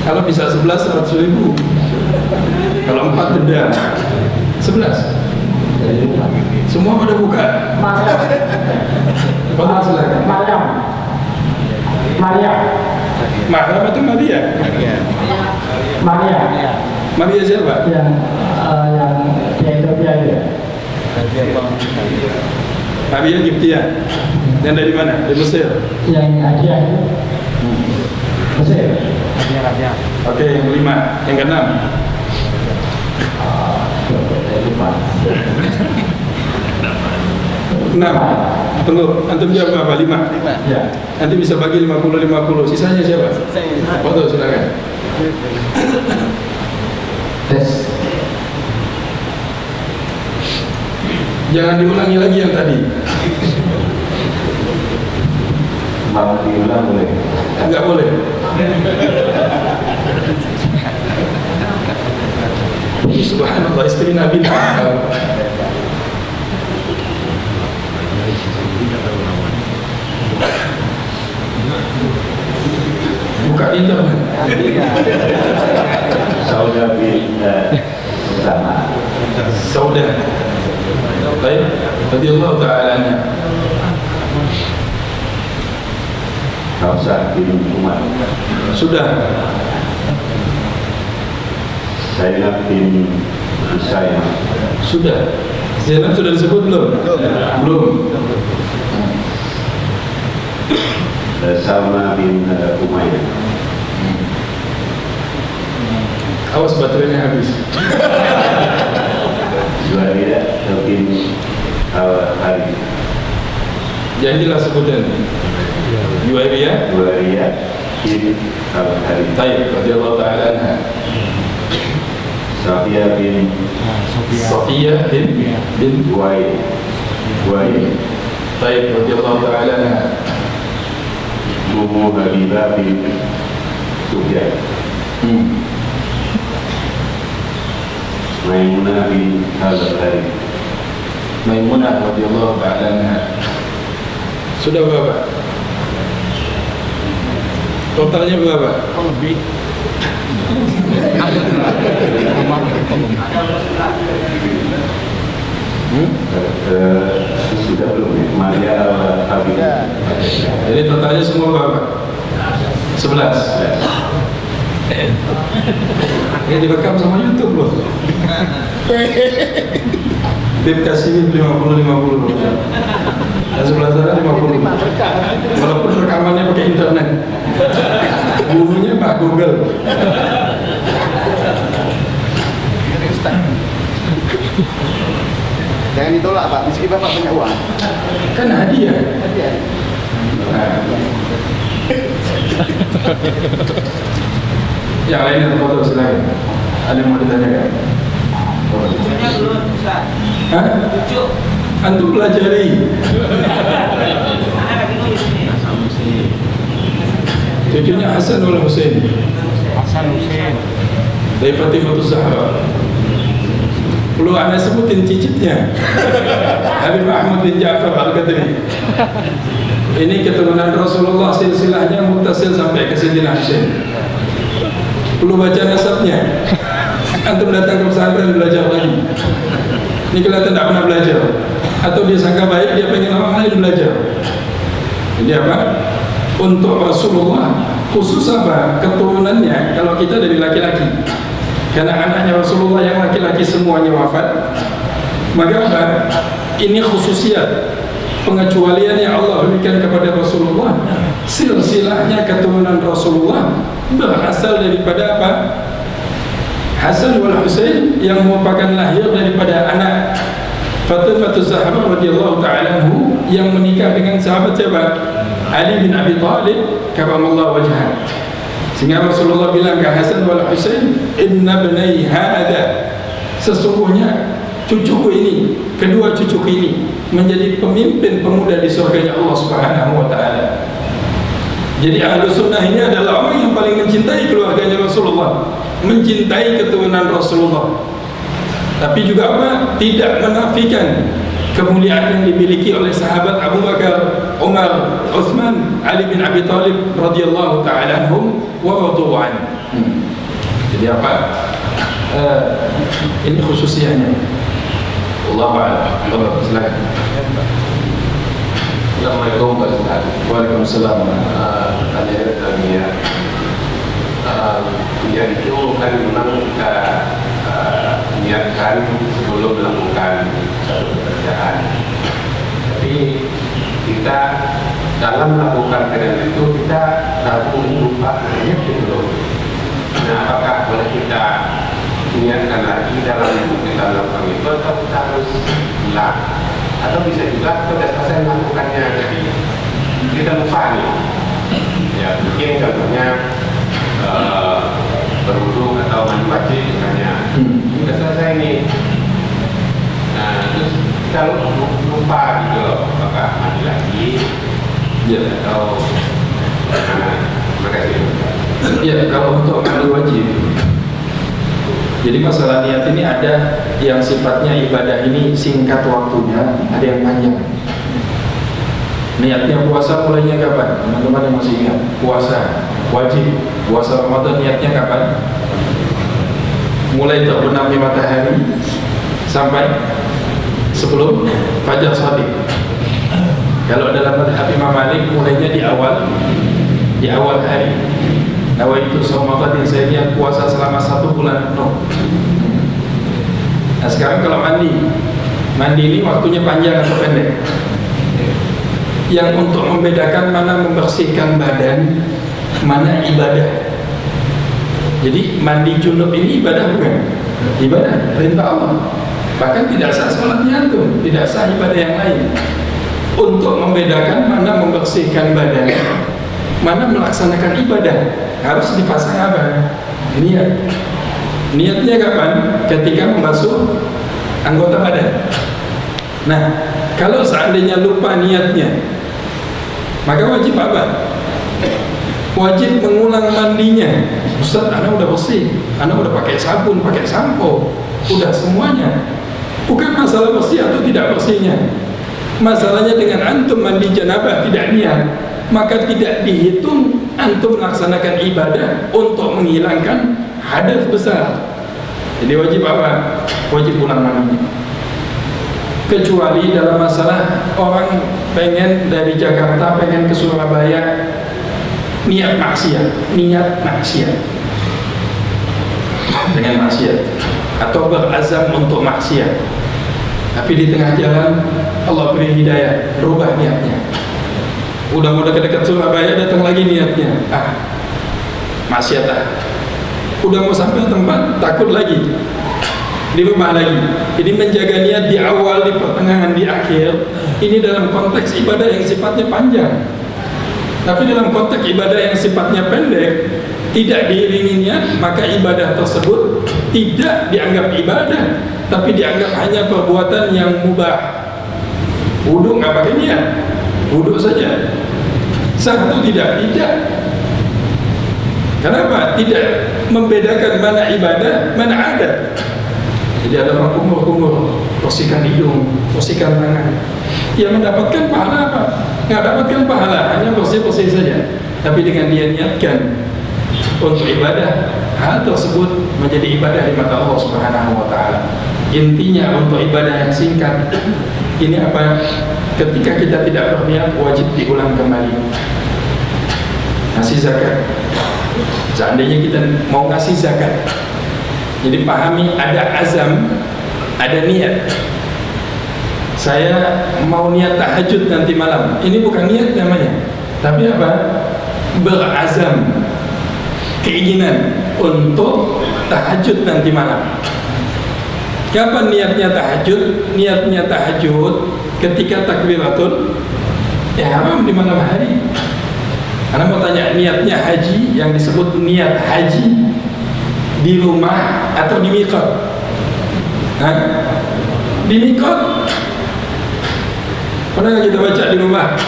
Kalau bisa 11 100.000. Kalau 4 denda 11. Semua pada buka. Kalau silakan. Maria. Mahram atau Maria? Maria siapa? Yang di Ethiopia itu. Maria Giptia. Yang dari mana? Dari Mesir. Yang Asia itu. Mesir. Oke, yang kelima. Yang keenam. Enam. Tunggu, antum jawab apa? 5. Ya. Nanti bisa bagi 50-50. Sisanya siapa? Foto silakan. Tes. Jangan diulangi lagi yang tadi. Mau diulang boleh? Enggak boleh. Subhanallah, istri Nabi. Buka internet. Sauda bin Usama. Sauda. Baik, radhiyallahu ta'ala anha. Hafsah bin Umar. Sudah. Zainab bin Husayn. Sudah. Zainab sudah disebut belum? Belum. Salma bin Umayyah. Awas baterainya habis. Juwairiyah bin Al-Harith. Janganlah sebutan. Juwairiyah bin Al-Harith. Taib radhiyallahu ta'ala anha. Safiyah bin Buaid. Taib radhiyallahu ta'ala anha. Ummu Habibah bin Sufyan. Maimunah bin Al-Harith. Maimunah radhiyallahu ta'ala anha. Sudah berapa? Totalnya berapa? Lebih. Sudah belum ya? Maria Al-Habibah. Jadi totalnya semua berapa? 11. Ini direkam sama YouTube loh. Bib kasih 50-50. Dan sebelah sana 50. Walaupun rekamannya pakai internet. Bukunya Pak Google. Jangan ditolak Pak, meski Bapak punya uang. Kan hadiah. Nah. Yang lain yang foto silakan. Ada yang mau ditanyakan? Hah? Antum pelajari. Cucunya Hasan wal Husain. Dari Fatimah Zahra. Perlu anda sebutin cicitnya. Habib Ahmad bin Ja'far Al-Qadri. Ini keturunan Rasulullah, silsilahnya muttasil sampai ke Sayyidina Husain. Perlu baca nasabnya. Antum datang ke pesantren belajar lagi. Ini kelihatan tidak pernah belajar. Atau dia sangka baik, dia pengen orang lain belajar. Jadi apa? Untuk Rasulullah khusus apa? Keturunannya kalau kita dari laki-laki. Karena anaknya Rasulullah yang laki-laki semuanya wafat. Maka apa? Ini khususiat pengecualian yang Allah berikan kepada Rasulullah. Silsilahnya keturunan Rasulullah berasal daripada apa? Hasan wal Husain yang merupakan lahir daripada anak Fatimah Zahra radhiyallahu ta'ala anhu yang menikah dengan sahabat siapa? Ali bin Abi Thalib karamallahu wajhah. Sehingga Rasulullah bilang ke Hasan wal Husain, inna bnai hada, sesungguhnya cucuku ini, kedua cucuku ini menjadi pemimpin pemuda di surganya Allah Subhanahu wa ta'ala. Jadi Ahlus Sunnah ini adalah orang yang paling mencintai keluarganya Rasulullah, mencintai keturunan Rasulullah, tapi juga apa? Tidak menafikan kemuliaan yang dimiliki oleh sahabat Abu Bakar, Umar, Utsman, Ali bin Abi Thalib radhiyallahu ta'ala anhum wa radhu'an. Jadi apa? Ini khususiyahnya. Allahu a'lam. Silakan. Assalamualaikum Pak Ustaz. Waalaikumsalam. Pertanyaan kami ya itu kan memang kita niatkan sebelum melakukan satu pekerjaan. Tapi kita dalam melakukan pekerjaan itu kita tahu lupa niat itu. Nah, apakah boleh kita niatkan lagi dalam kita melakukan itu atau kita harus ulang? Atau bisa juga pada saat melakukannya jadi kita lupa nih ya, mungkin contohnya berwudu atau mandi wajib misalnya sudah selesai nih, nah terus kalau lupa gitu apakah mandi lagi ya atau makasih ya. Kalau untuk mandi wajib, jadi masalah niat ini ada yang sifatnya ibadah ini singkat waktunya, ada yang panjang. Niatnya puasa mulainya kapan? Teman-teman yang masih ingat, puasa wajib, puasa Ramadan niatnya kapan? Mulai terbenamnya matahari sampai sebelum fajar shadiq. Kalau dalam madhab Imam Malik mulainya di awal hari. Nawaitu shauma ghadin, saya niat puasa selama 1 bulan penuh. Nah sekarang kalau mandi ini waktunya panjang atau pendek? Yang untuk membedakan mana membersihkan badan, mana ibadah. Jadi mandi junub ini ibadah bukan? Ibadah, perintah Allah. Bahkan tidak sah sholatnya antum, tidak sah ibadah yang lain. Untuk membedakan mana membersihkan badan, mana melaksanakan ibadah, harus dipasang apa? Niat. Niatnya kapan? Ketika membasuh anggota badan. Nah, kalau seandainya lupa niatnya, maka wajib apa? Wajib mengulang mandinya. Ustaz, anak udah bersih, anak udah pakai sabun, pakai sampo, udah semuanya. Bukan masalah bersih atau tidak bersihnya. Masalahnya dengan antum mandi janabah tidak niat, maka tidak dihitung antum melaksanakan ibadah untuk menghilangkan hadas besar. Jadi wajib apa? Wajib ulang mandinya. Kecuali dalam masalah orang pengen dari Jakarta pengen ke Surabaya, niat maksiat dengan maksiat atau berazam untuk maksiat, tapi di tengah jalan Allah beri hidayah, rubah niatnya. Udah ke dekat Surabaya, datang lagi niatnya, maksiat lah. Udah mau sampai tempat, takut lagi, dirubah lagi. Ini menjaga niat di awal, di pertengahan, di akhir. Ini dalam konteks ibadah yang sifatnya panjang. Tapi dalam konteks ibadah yang sifatnya pendek, tidak diiringi niat, maka ibadah tersebut tidak dianggap ibadah, tapi dianggap hanya perbuatan yang mubah. Wudu nggak pakai niat, wudu saja. Sah atau tidak? Tidak. Kenapa? Tidak membedakan mana ibadah, mana adat. Jadi ada orang kumur-kumur, bersihkan hidung, bersihkan tangan. Yang mendapatkan pahala apa? Nggak dapatkan pahala, hanya bersih-bersih saja. Tapi dengan dia niatkan untuk ibadah, hal tersebut menjadi ibadah di mata Allah Subhanahu wa ta'ala. Intinya untuk ibadah yang singkat ini apa? Ketika kita tidak berniat, wajib diulang kembali. Ngasih zakat, seandainya kita mau ngasih zakat, jadi pahami ada azam, ada niat. Saya mau niat tahajud nanti malam. Ini bukan niat namanya, tapi apa? Berazam. keinginan untuk tahajud nanti malam. Kapan niatnya tahajud? Niatnya tahajud ketika takbiratul ihram di malam hari. Karena mau tanya, niatnya haji yang disebut niat haji di rumah atau di miqat? Hah? Di miqat. Pernah kita baca di rumah,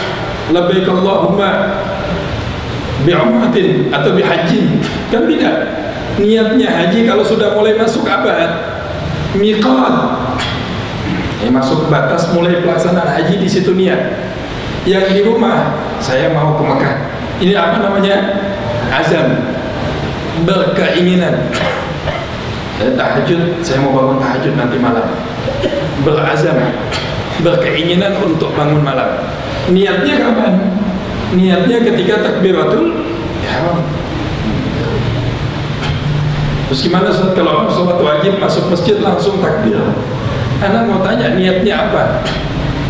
labbaik Allahumma bi'umratin atau bihajjin? Kan tidak. Niatnya haji kalau sudah mulai masuk apa? Miqat. Masuk batas mulai pelaksanaan haji, di situ niat. Yang di rumah, saya mau ke Mekah. Ini apa namanya? Azam, berkeinginan. Tahajud, saya mau bangun tahajud nanti malam. Berazam, berkeinginan untuk bangun malam. Niatnya kapan? Niatnya ketika takbiratul ihram. Terus gimana Ustaz kalau sholat wajib masuk masjid langsung takbir? Anak mau tanya niatnya apa?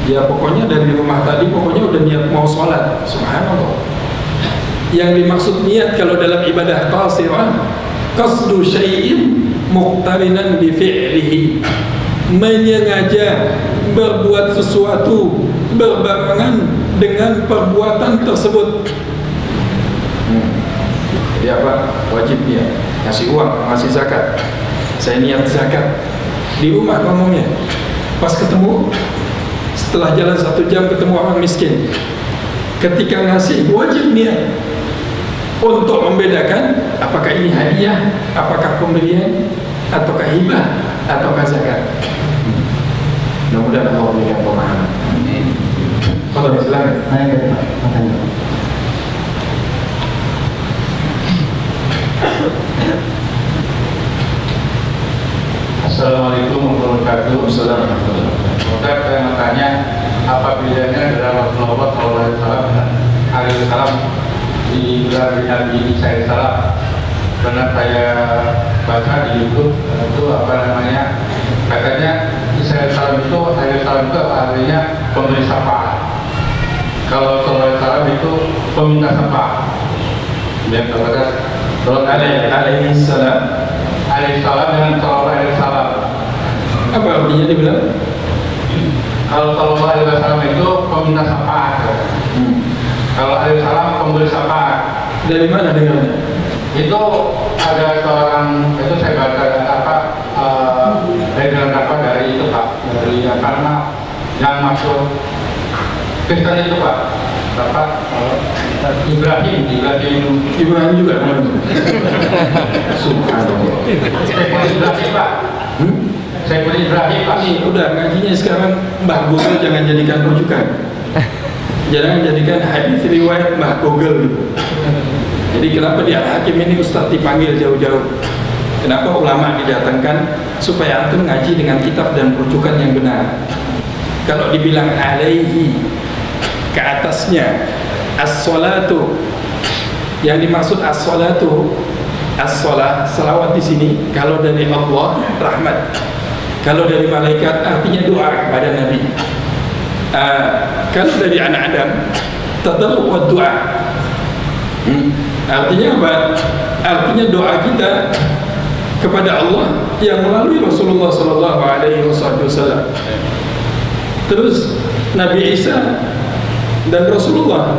Ya pokoknya dari rumah tadi pokoknya udah niat mau sholat. Subhanallah. Yang dimaksud niat kalau dalam ibadah qasirah, qasdu syai'in muqtarinan bi fi'lihi, menyengaja berbuat sesuatu berbarengan dengan perbuatan tersebut. Jadi apa? Wajib niat. Ngasih uang, ngasih zakat. Saya niat zakat. Di rumah ngomongnya. Pas ketemu, setelah jalan 1 jam ketemu orang miskin. Ketika ngasih, wajib niat. Untuk membedakan apakah ini hadiah, apakah pemberian, ataukah hibah, ataukah zakat. Mudah-mudahan Allah memberikan pemahaman. Kalau silakan. Assalamualaikum warahmatullahi wabarakatuh. Ustaz, saya mau tanya, apa bedanya antara Rasulullah SAW dan alaihissalam di bulan Nabi Isa alaihissalam? Karena saya baca di YouTube itu apa namanya, katanya Isa alaihissalam itu artinya pemberi syafaat. Kalau alaihissalam itu peminta syafaat. Dia katakan alaihissalam dengan alaihissalam. Apa artinya dia bilang? Kalau sallallahu alaihi wasallam itu peminta syafaat. Kalau alaihissalam pemberi syafaat. Dari mana dengannya? Itu ada seorang, itu saya baca dari itu Pak, dari karena yang masuk Kristen itu Pak, Ibrahim juga namanya. Subhanallah. Ibrahim Pak. Saya beri Ibrahim Pak. Ini udah ngajinya sekarang Mbah Google jangan jadikan rujukan. Jangan jadikan hadis riwayat Mbah Google gitu. Jadi kenapa di Al-Hakim ini Ustaz dipanggil jauh-jauh? Kenapa ulama didatangkan? Supaya antum ngaji dengan kitab dan rujukan yang benar. Kalau dibilang alaihi, ke atasnya, as-salatu, yang dimaksud as-salatu, as-salah, salawat di sini kalau dari Allah rahmat, kalau dari malaikat artinya doa kepada Nabi. Kalau dari anak Adam tadarruk wa doa. Artinya apa? Artinya doa kita kepada Allah yang melalui Rasulullah sallallahu alaihi wasallam. Terus Nabi Isa dan Rasulullah,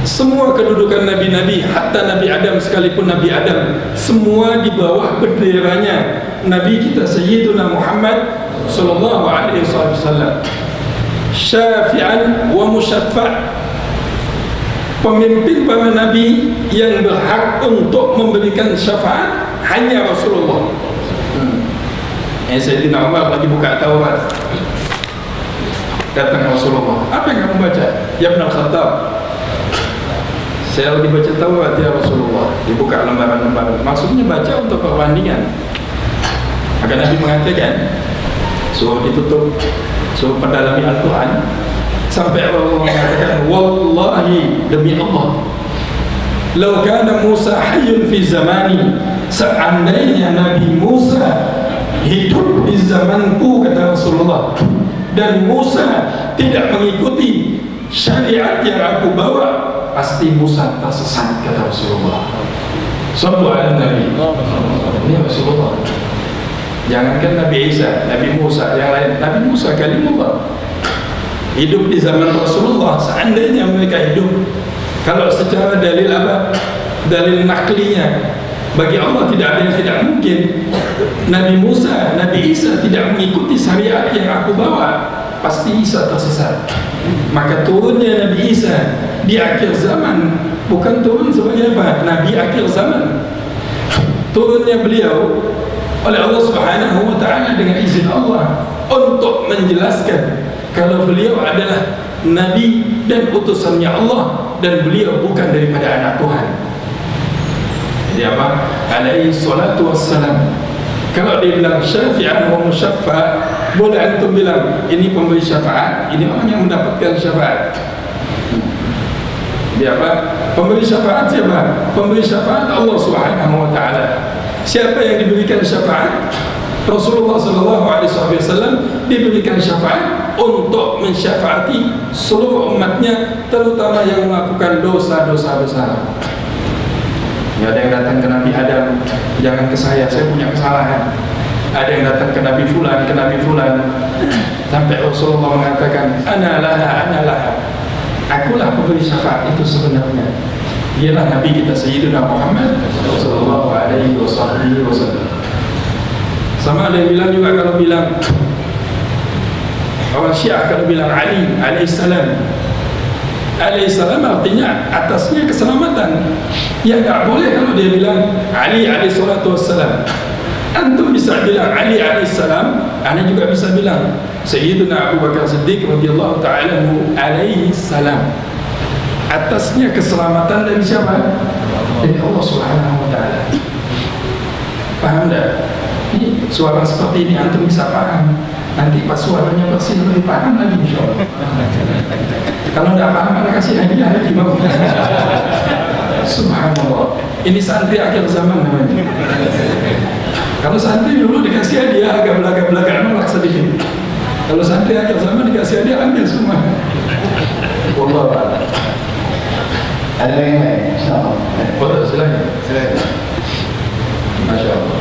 semua kedudukan nabi-nabi, hatta Nabi Adam sekalipun Nabi Adam, semua di bawah benderanya Nabi kita Sayyiduna Muhammad sallallahu alaihi wasallam. Syafi'an wa musyaffa', pemimpin para nabi yang berhak untuk memberikan syafaat hanya Rasulullah. Sayyidina Umar lagi buka Taurat, datang Rasulullah, apa yang kamu baca? Ya Ibn Al-Khattab, saya lagi baca Taurat ya Rasulullah. Dibuka lembaran-lembaran, maksudnya baca untuk perbandingan. Maka Nabi mengatakan, suruh ditutup, suruh pendalami Al-Quran, sampai Allah mengatakan, wallahi demi Allah, lau kana Musa hayyun fi zamani, seandainya Nabi Musa hidup di zamanku, kata Rasulullah, dan Musa tidak mengikuti syariat yang aku bawa, pasti Musa tersesat, kata Rasulullah. Sallu ala Nabi. Ini Rasulullah. Jangankan Nabi Isa, Nabi Musa, yang lain. Nabi Musa kalimullah, hidup di zaman Rasulullah. Seandainya mereka hidup, kalau secara dalil apa? Dalil naklinya, bagi Allah tidak ada yang tidak mungkin. Nabi Musa, Nabi Isa tidak mengikuti syariat yang aku bawa, pasti Isa tersesat. Maka turunnya Nabi Isa di akhir zaman, bukan turun sebagai apa? Nabi akhir zaman. Turunnya beliau oleh Allah Subhanahu wa ta'ala dengan izin Allah untuk menjelaskan kalau beliau adalah Nabi dan utusannya Allah, dan beliau bukan daripada anak Tuhan. Jadi apa? Alaihi salatu wassalam. Kalau dia bilang syafi'an wa musyaffa, boleh antum bilang ini pemberi syafaat, ini orang yang mendapatkan syafaat. Dia apa? Pemberi syafaat siapa? Pemberi syafaat Allah Subhanahu wa ta'ala. Siapa yang diberikan syafaat? Rasulullah SAW diberikan syafaat untuk mensyafaati seluruh umatnya, terutama yang melakukan dosa-dosa besar. Ya, ada yang datang ke Nabi Adam, jangan ke saya punya kesalahan. Ada yang datang ke Nabi Fulan, sampai Rasulullah mengatakan, ana laha, akulah pemberi syafaat itu sebenarnya. Dialah Nabi kita Sayyidina Muhammad sallallahu alaihi wasallam. Sama ada yang bilang juga, kalau bilang orang Syiah, kalau bilang Ali alaihissalam, alaihissalam artinya atasnya keselamatan. Ya tak boleh kalau dia bilang Ali alaihissalatu wassalam. Antum bisa bilang Ali alaihissalam, ana juga bisa bilang Sayyidina Abu Bakar Siddiq radhiyallahu ta'ala alaihissalam. Atasnya keselamatan dari siapa? Dari Allah Subhanahu wa ta'ala. Paham tak? Ini suara seperti ini antum bisa paham. Nanti pas suaranya bersih lebih paham lagi, insyaallah. Kalau tidak paham, anda kasih hadiah lagi mau. Subhanallah. Ini santri akhir zaman namanya. Kalau santri dulu dikasih hadiah agak belakang nolak sedikit. Kalau santri akhir zaman dikasih hadiah ambil semua. Wallahu a'lam. Ada yang lain? Silakan. Masya Allah.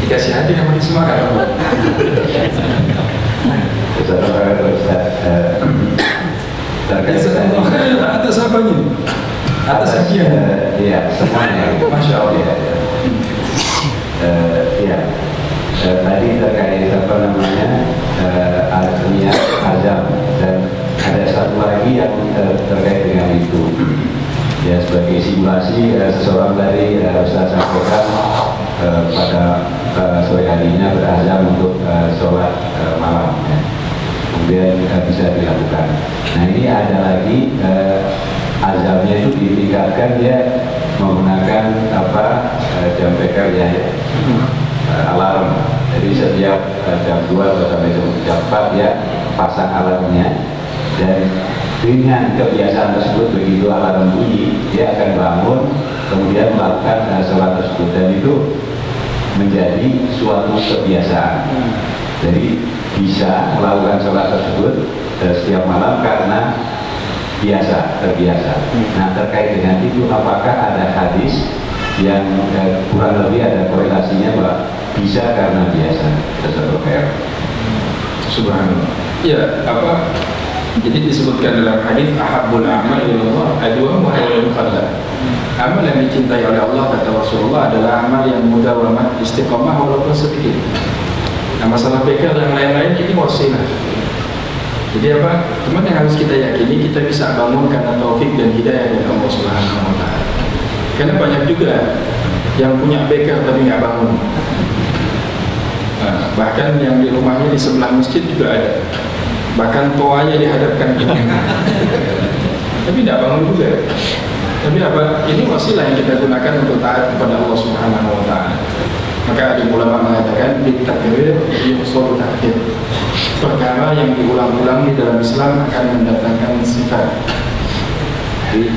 Dikasih hadiah sama disemangat. Jazakallahu khair. Atas apanya? Atas hadiah. Iya, semuanya. Masya Allah. Iya. Tadi terkait apa namanya niat, azam, dan ada satu lagi yang terkait dengan itu. Ya, sebagai simulasi, seseorang tadi Ustaz sampaikan pada sore harinya berazam untuk sholat malam, ya. Kemudian bisa dilakukan. Nah, ini ada lagi azamnya itu ditingkatkan, dia menggunakan jam beker ya, alarm. Jadi setiap jam 2 atau sampai jam 4 ya pasang alarmnya, dan dengan kebiasaan tersebut begitu alarm bunyi dia akan bangun kemudian melakukan sholat tersebut, dan itu menjadi suatu kebiasaan. Jadi bisa melakukan sholat tersebut setiap malam karena terbiasa. Nah, terkait dengan itu, apakah ada hadis yang kurang lebih ada korelasinya bahwa bisa karena biasa? Subhanallah. Ya, jadi disebutkan dalam hadis ahabbul a'mal ilallah adwamu wa al-muqallal. Amal yang dicintai oleh Allah, kata Rasulullah, adalah amal yang mudawamah, istiqamah walaupun sedikit. Nah, masalah beker dan lain-lain ini wasilah. Jadi teman yang harus kita yakini, kita bisa bangun karena taufik dan hidayah dari Allah Subhanahu wa ta'ala. Karena banyak juga yang punya beker tapi nggak bangun. Nah, bahkan yang di rumahnya di sebelah masjid juga ada. Bahkan toanya dihadapkan ini. Tapi tidak bangun juga. Tapi ini wasilah yang kita gunakan untuk taat kepada Allah Subhanahu wa ta'ala. Maka ada ulama mengatakan bitakbir yuhsulu takfir. Perkara yang diulang-ulang di dalam Islam akan mendatangkan sifat. Jadi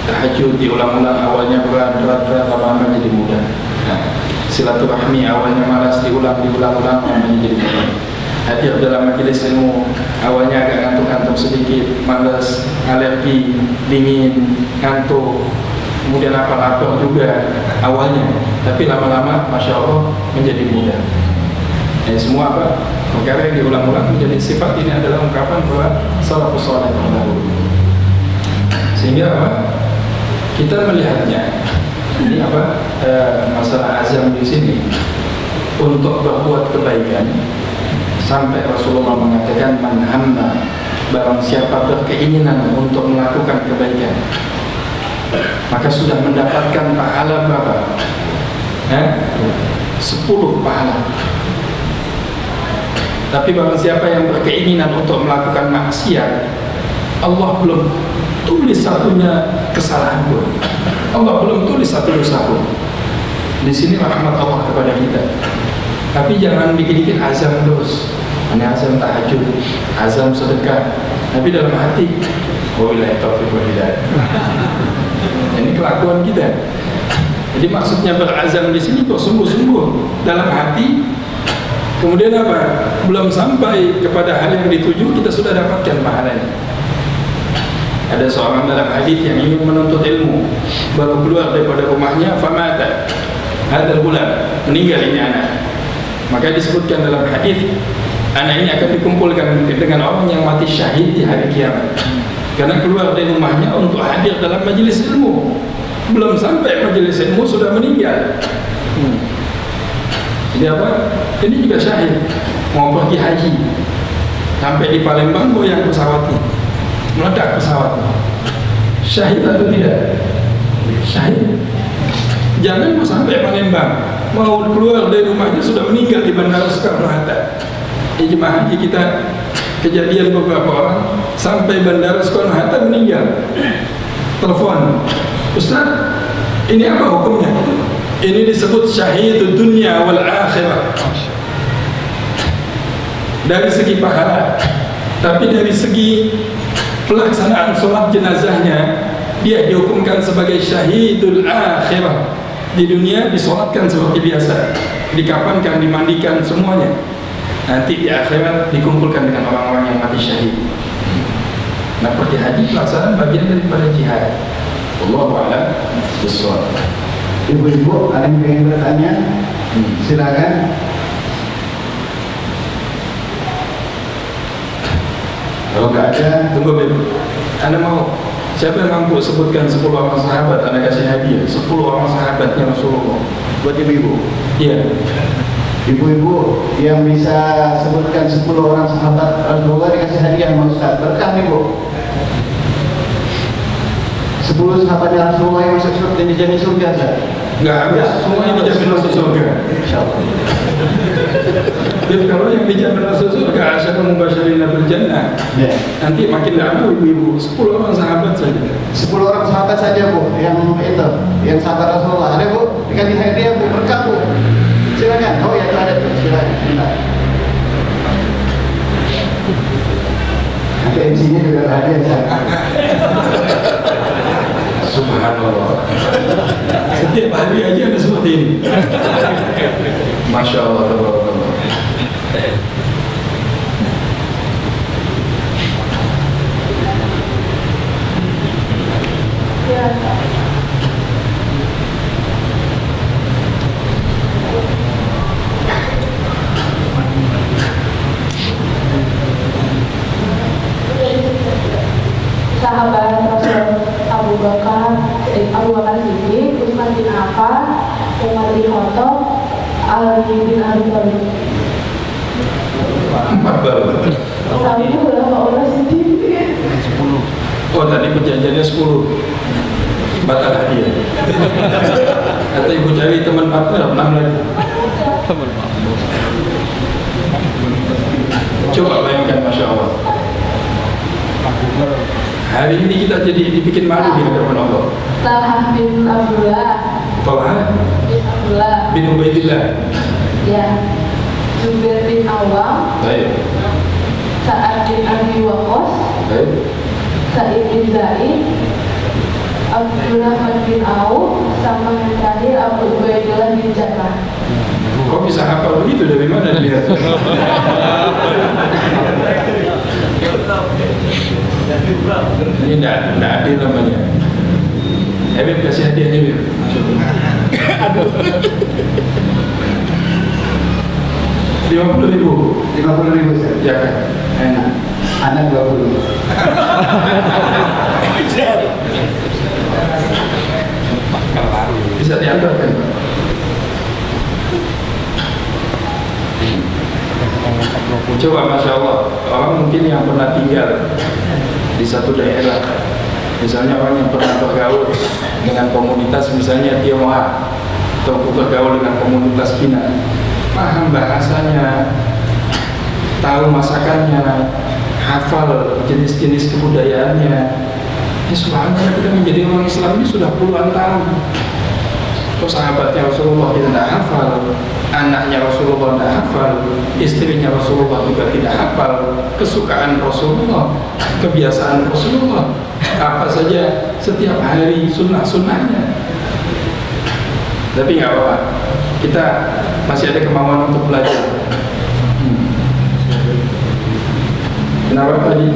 tahajud diulang-ulang, awalnya berat, lama-lama jadi mudah. Nah, silaturahmi awalnya malas, diulang-ulang, lama-lama jadi mudah. Hadir dalam majelis ilmu awalnya agak ngantuk-ngantuk sedikit, malas, alergi, dingin, ngantuk, kemudian lapar juga awalnya, tapi lama-lama Masya Allah menjadi mudah. Ini semua apa? Perkara yang diulang-ulang menjadi sifat. Ini adalah ungkapan bahwa salafus saleh terdahulu. Sehingga apa? Kita melihatnya ini apa? Masalah azam di sini untuk berbuat kebaikan, sampai Rasulullah mengatakan man hamma, barang siapa berkeinginan untuk melakukan kebaikan, maka sudah mendapatkan pahala berapa? 10 pahala. Tapi barang siapa yang berkeinginan untuk melakukan maksiat, Allah belum tulis satunya kesalahan pun, Allah belum tulis satu dosa pun. Di sini rahmat Allah kepada kita. Tapi jangan dikit-dikit azam terus. Ini azam tahajud, azam sedekah, tapi dalam hati wabillahi taufiq wal hidayah. Ini kelakuan kita. Jadi maksudnya berazam di sini kok sungguh-sungguh dalam hati. Kemudian apa? Belum sampai kepada hal yang dituju, kita sudah dapatkan pahalanya. Ada seorang dalam hadis yang ingin menuntut ilmu, baru keluar daripada rumahnya, famata hadal bulan, meninggal ini anak. Maka disebutkan dalam hadis, anak ini akan dikumpulkan dengan orang yang mati syahid di hari kiamat, karena keluar dari rumahnya untuk hadir dalam majelis ilmu. Belum sampai majelis ilmu sudah meninggal. Jadi apa? Ini juga syahid, mau pergi haji, sampai di Palembang goyang pesawatnya, meledak pesawat. Syahid atau tidak? Syahid. Jangan mau sampai Palembang, mau keluar dari rumahnya sudah meninggal di Bandara Soekarno-Hatta. Di jemaah haji kita kejadian beberapa orang sampai Bandara Soekarno-Hatta meninggal. Telepon, Ustaz, ini apa hukumnya? Ini disebut syahidud dunya wal akhirah. Dari segi pahala, tapi dari segi pelaksanaan sholat jenazahnya, dia dihukumkan sebagai syahidul akhirah. Di dunia disolatkan seperti biasa, dikafankan, dimandikan, semuanya. Nanti di akhirat dikumpulkan dengan orang-orang yang mati syahid. Nah, pergi haji pelaksanaan bagian daripada jihad. Wallahu a'lam bishawab. Ibu-ibu, ada yang ingin bertanya? Silakan. Kalau nggak ada, tunggu Beb. Anda mau, siapa yang mampu sebutkan 10 orang sahabat Anda kasih hadiah? 10 orang sahabatnya Rasulullah. Buat ibu-ibu. Iya. Ibu-ibu yang bisa sebutkan 10 orang sahabat Rasulullah dikasih hadiah sama Ustaz. Berkah nih, Bu. 10 sahabatnya Rasulullah yang masuk surga dan dijamin surga, Ustaz. Enggak harus semuanya dijamin masuk surga. Insyaallah. Jadi kalau yang dijamin masuk surga asyara mubasyirin bil jannah. Ya. Nanti makin lama ibu-ibu 10 orang sahabat saja. 10 orang sahabat saja, Bu, yang itu, yang sahabat Rasulullah. Ada, Bu? Dikasih hadiah, Bu, berkah, Bu. Silakan. Oh ya, itu ada tuh. Silakan. Nanti MC-nya juga hadiah, Ustaz. Subhanallah. Setiap hari aja ada seperti ini. Masya Allah, tabarakallah. Sahabat Rasul Abu Bakar Siddiq, Utsman bin Affan, Umar bin Khattab, Ali bin Abi Thalib. 4 baru. Tapi berapa orang sedikit? 10. Oh, tadi perjanjiannya 10. Batal hadiah. Kata ibu cari teman partner 6 lagi. Coba bayangkan, Masya Allah. Hari ini kita jadi dibikin malu di hadapan Allah. Talha bin Abdullah. Talha bin Abdullah. bin Ubaidillah. Ya. Zubair bin Awam. Baik. Sa'ad bin Abi Waqqas. Baik. Sa'id bin Zaid. Abdurrahman bin Auf, sama yang terakhir Abu Ubaidillah bin Jarrah. Kok bisa hafal begitu? Dari mana dilihat? Ini tidak adil namanya. Habib kasih hadiah Habib. Aduh. 50.000. 50.000 Ustaz. Ya kan? Enak. Anak 20. Bisa diantar kan? Coba Masya Allah, orang mungkin yang pernah tinggal di satu daerah, misalnya orang yang pernah bergaul dengan komunitas misalnya Tionghoa atau bergaul dengan komunitas Cina, paham bahasanya, tahu masakannya, hafal jenis-jenis kebudayaannya. Ya subhanallah, kita menjadi orang Islam ini sudah puluhan tahun. Kok sahabatnya Rasulullah kita tidak hafal, anaknya Rasulullah tidak hafal, istrinya Rasulullah juga tidak hafal, kesukaan Rasulullah, kebiasaan Rasulullah, apa saja setiap hari sunnah-sunnahnya. Tapi nggak apa-apa, kita masih ada kemauan untuk belajar. Kenapa tadi?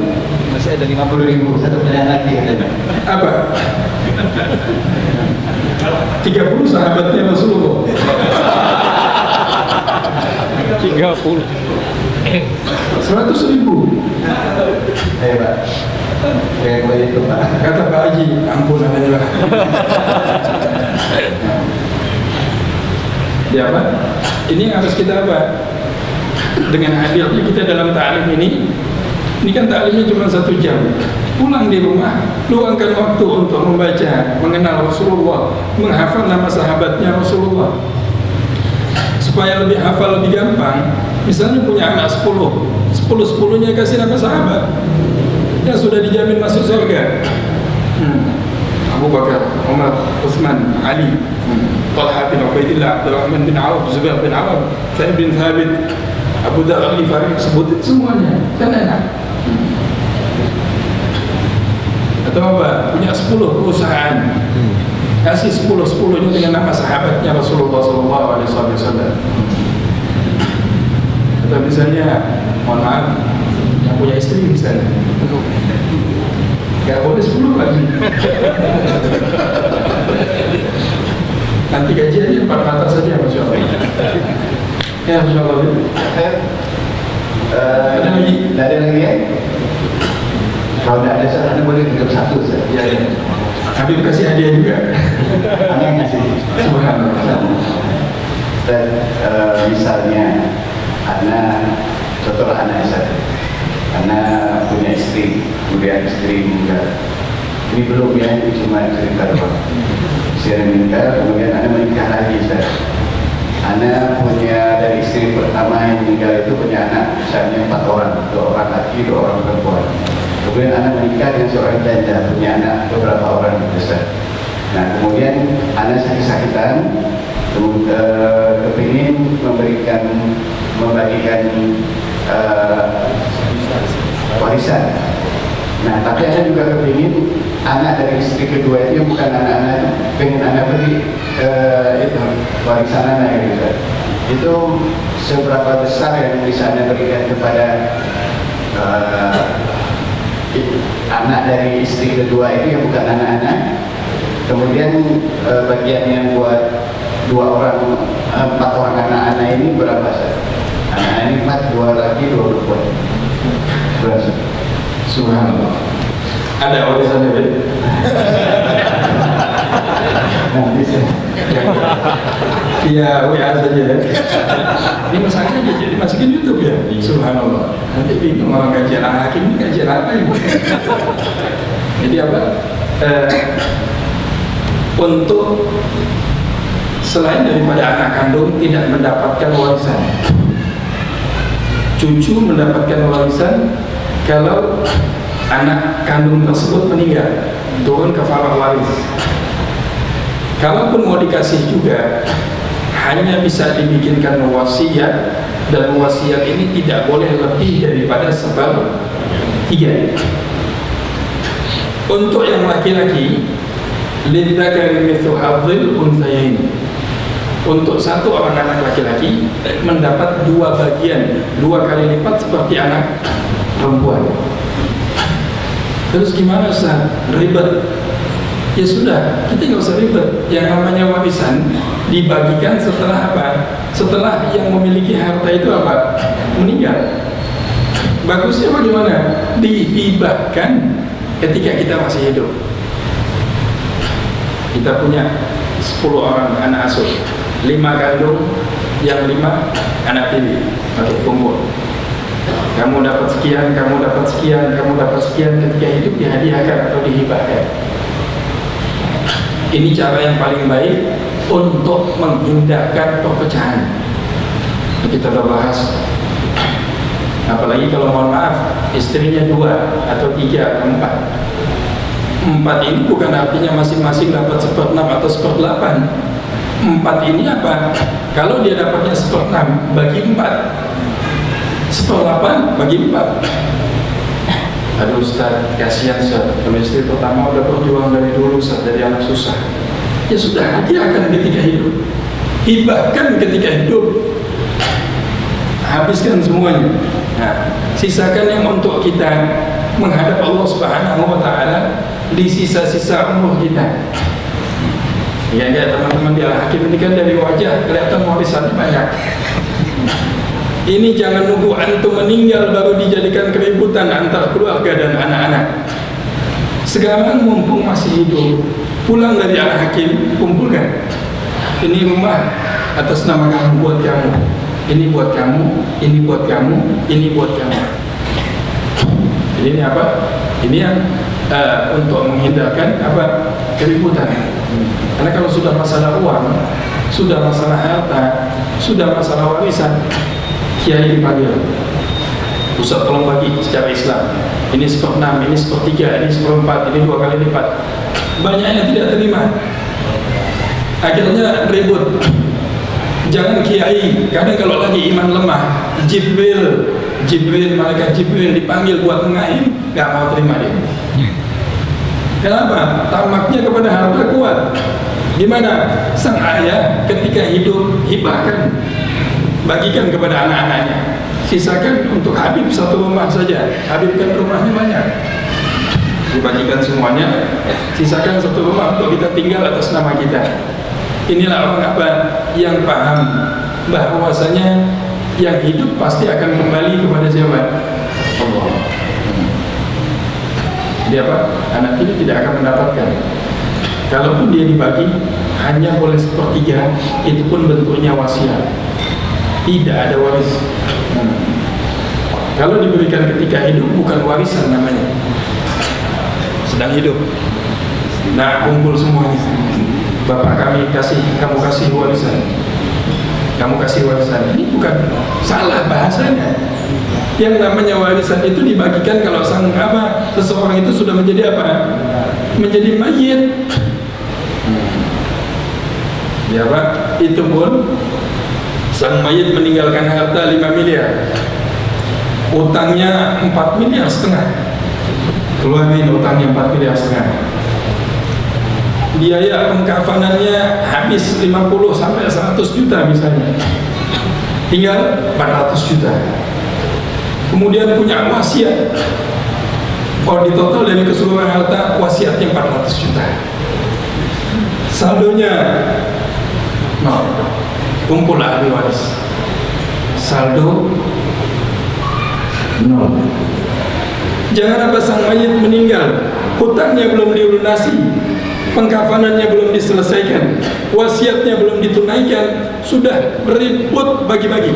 Masih ada 50.000, satu pertanyaan lagi katanya. Apa? 30 sahabatnya Rasulullah. 30. 100.000. Ayo Pak. Kayak gue itu Pak. Kata Pak Haji, ampun namanya lah. Ya Pak, ini harus kita apa? Dengan hadirnya kita dalam ta'lim ini kan ta'limnya cuma 1 jam. Pulang di rumah, luangkan waktu untuk membaca, mengenal Rasulullah, menghafal nama sahabatnya Rasulullah. Supaya lebih hafal, lebih gampang. Misalnya punya anak 10-10-nya kasih nama sahabat yang sudah dijamin masuk surga. Abu Bakar, Umar, Utsman, Ali, Talha bin Ubaidillah, Abdurrahman bin Auf, Zubair bin Awam, Sa'id bin Thabit, Abu Dhar al-Ghifari, sebutin semuanya, kan enak. Atau apa? Punya 10 perusahaan, kasih 10-10-nya dengan nama sahabatnya Rasulullah SAW. Atau misalnya, mohon maaf, yang punya istri misalnya, gak boleh 10 lagi. Nanti gajiannya 4 mata saja, Masya Allah. Ya, Masya Allah. Ada lagi? Tidak ada lagi ya? Kalau tidak ada Ustaz, Anda boleh tutup 1 Ustaz. Ya, ya. Habib kasih hadiah juga. Anda yang ngasih. Subhanallah. Dan misalnya anak, contohlah anak saya, anak punya istri, kemudian istri meninggal. Ini belum ya, ini cuma cerita doang. Istri meninggal, kemudian anak menikah lagi saya. Anak punya dari istri pertama yang meninggal itu punya anak, misalnya 4 orang, 2 orang laki, 2 orang perempuan. Kemudian anak menikah dengan seorang janda, punya anak beberapa orang besar. Nah kemudian anak sakit-sakitan, kepingin membagikan warisan. Nah tapi anak juga kepingin anak dari istri kedua itu bukan anak-anak, pengen anak beri itu warisan anak gitu. Itu seberapa besar yang bisa anda berikan kepada anak dari istri kedua itu yang bukan anak-anak. Kemudian bagian yang buat 4 orang anak-anak ini berapa sih? Anak ini 4, 2 laki, 2 perempuan. Berapa? Subhanallah. Ada warisannya, Ben? Nanti saya. Via WA saja ya. Ini masalahnya jadi masukin YouTube ya. Subhanallah. Nanti bingung orang kajian hakim ini kajian apa ini? Jadi apa? Untuk selain daripada anak kandung tidak mendapatkan warisan, cucu mendapatkan warisan kalau anak kandung tersebut meninggal, turun kafarah waris. Kalaupun mau dikasih juga, hanya bisa dibikinkan wasiat, dan wasiat ini tidak boleh lebih daripada 1/3. Untuk yang laki-laki, lidzakari mithlu hadzil unthayain. Untuk 1 orang anak laki-laki mendapat 2 bagian, 2 kali lipat seperti anak perempuan. Terus gimana Ustaz? Ribet. Ya sudah, kita nggak usah ribet. Yang namanya warisan dibagikan setelah apa? Setelah yang memiliki harta itu apa? Meninggal. Bagusnya bagaimana? Dihibahkan ketika kita masih hidup. Kita punya 10 orang anak asuh, 5 kandung, yang 5 anak tiri atau kumpul. Kamu dapat sekian, kamu dapat sekian, kamu dapat sekian, ketika hidup dihadiahkan atau dihibahkan. Ini cara yang paling baik untuk menghindarkan perpecahan. Kita sudah bahas. Apalagi kalau mohon maaf istrinya 2 atau 3 atau 4. 4 ini bukan artinya masing-masing dapat 1/6 atau 1/8. 4 ini apa? Kalau dia dapatnya 1/6 bagi 4, 1/8 bagi 4. Aduh Ustaz, kasihan Ustaz, kalau istri pertama udah berjuang dari dulu Ustaz, dari anak susah. Ya sudah, hadiahkan ketika hidup, hibahkan ketika hidup, habiskan semuanya. Nah, sisakan yang untuk kita menghadap Allah Subhanahu wa Ta'ala di sisa-sisa umur kita. Ya enggak teman-teman, di Al-Hakim ini kan dari wajah kelihatan warisannya banyak. Ini jangan nunggu antum meninggal baru dijadikan keributan antar keluarga dan anak-anak. Sekarang mumpung masih hidup, pulang dari Al-Hakim, kumpulkan. Ini rumah atas nama kamu, buat kamu. Ini buat kamu, ini buat kamu, ini buat kamu. Jadi ini apa? Ini yang untuk menghindarkan apa? Keributan. Karena kalau sudah masalah uang, sudah masalah harta, sudah masalah warisan, kiai dipanggil, Ustaz tolong bagi secara Islam. Ini 1/6, ini 1/3, ini 1/4, ini 2 kali lipat. Banyak yang tidak terima. Akhirnya ribut. Jangan kiai, kadang kalau lagi iman lemah, Jibril, malaikat Jibril dipanggil buat mengaim, gak mau terima dia. Kenapa? Tamaknya kepada harta kuat. Gimana? Sang ayah ketika hidup hibahkan, bagikan kepada anak-anaknya. Sisakan untuk Habib 1 rumah saja. Habib kan rumahnya banyak. Dibagikan semuanya. Sisakan 1 rumah untuk kita tinggal atas nama kita. Inilah orang apa yang paham bahwasanya yang hidup pasti akan kembali kepada siapa? Allah. Jadi apa? Anak ini tidak akan mendapatkan. Kalaupun dia dibagi, hanya boleh 1/3. Itu pun bentuknya wasiat. Tidak ada waris. Kalau diberikan ketika hidup bukan warisan namanya. Sedang hidup. Nah, kumpul semuanya. Bapak kami kamu kasih warisan. Kamu kasih warisan. Ini bukan salah bahasanya. Yang namanya warisan itu dibagikan kalau seseorang itu sudah menjadi apa? Menjadi mayit. Ya Pak, itu pun sang mayit meninggalkan harta 5 miliar, utangnya 4,5 miliar, keluarin utangnya 4,5 miliar, biaya pengkafanannya habis 50 sampai 100 juta misalnya, tinggal 400 juta. Kemudian punya wasiat, kalau di total dari keseluruhan harta wasiatnya 400 juta, saldonya kumpul ahli waris, saldo 0. Jangan apa sang mayit meninggal, hutangnya belum dilunasi, pengkafanannya belum diselesaikan, wasiatnya belum ditunaikan, sudah ribut bagi-bagi.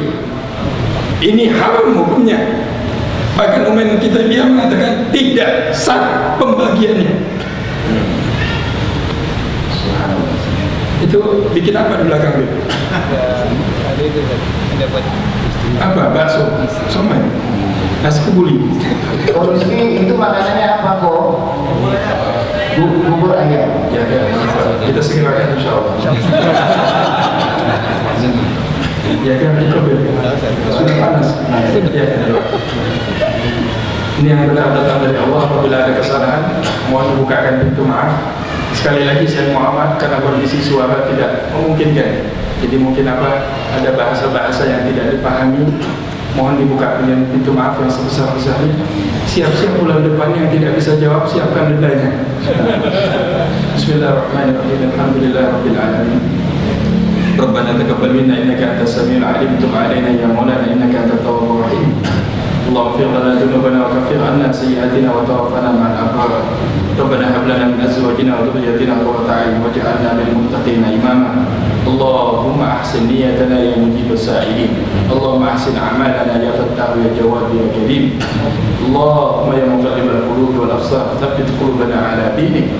Ini haram hukumnya. Bahkan Umar kita dia mengatakan tidak sah pembagiannya. Itu bikin apa di belakang itu? Apa? Bakso, somai, nasi kebuli. Kalau ini itu makanannya apa kok? Bubur ayam. Ya, kita segerakan insya Allah. Ya kan, sudah panas. Ya kan. Ini yang benar datang dari Allah. Apabila ada kesalahan, mohon dibukakan pintu maaf. Sekali lagi saya mohon karena kondisi suara tidak memungkinkan. Jadi mungkin ada bahasa-bahasa yang tidak dipahami. Mohon dibuka pintu maaf yang sebesar-besarnya. Siap-siap bulan depan yang tidak bisa jawab, siapkan dedanya. Bismillahirrahmanirrahim. Alhamdulillahirabbil alamin. Rabbana taqabbal minna innaka antas samiul alim, tub 'alaina ya maulana innaka antat tawwabur rahim. Allahumma ighfir lana dhunubana wa kaffir 'anna sayyi'atina wa tawaffana ma'al abrar. Rabbana hab lana min azwajina wa dhurriyyatina qurrata a'yun waj'alna lil muttaqina imama. Allahumma ahsin niyatana ya mujibas sa'ilin. Allahumma ahsin a'malana ya fattah ya jawad ya karim. Allahumma ya muqallibal qulub wal absar, tsabbit qulubana 'ala dinik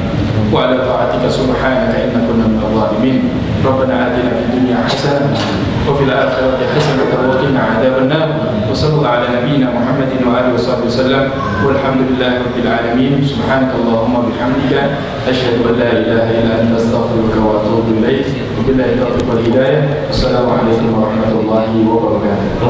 wa 'ala ta'atika subhanaka inna kunna minadh dhalimin. Rabbana atina fid dunya hasanah wa fil akhirati hasanah wa qina 'adzaban nar. Wa sallallahu ala nabiyyina Muhammadin wa alihi wasallam. Walhamdulillahi rabbil alamin. Subhanakallahumma bihamdika asyhadu an la ilaha illa anta astaghfiruka wa atubu ilaik. Wabillahi taufiq wal hidayah. Assalamualaikum warahmatullahi wabarakatuh.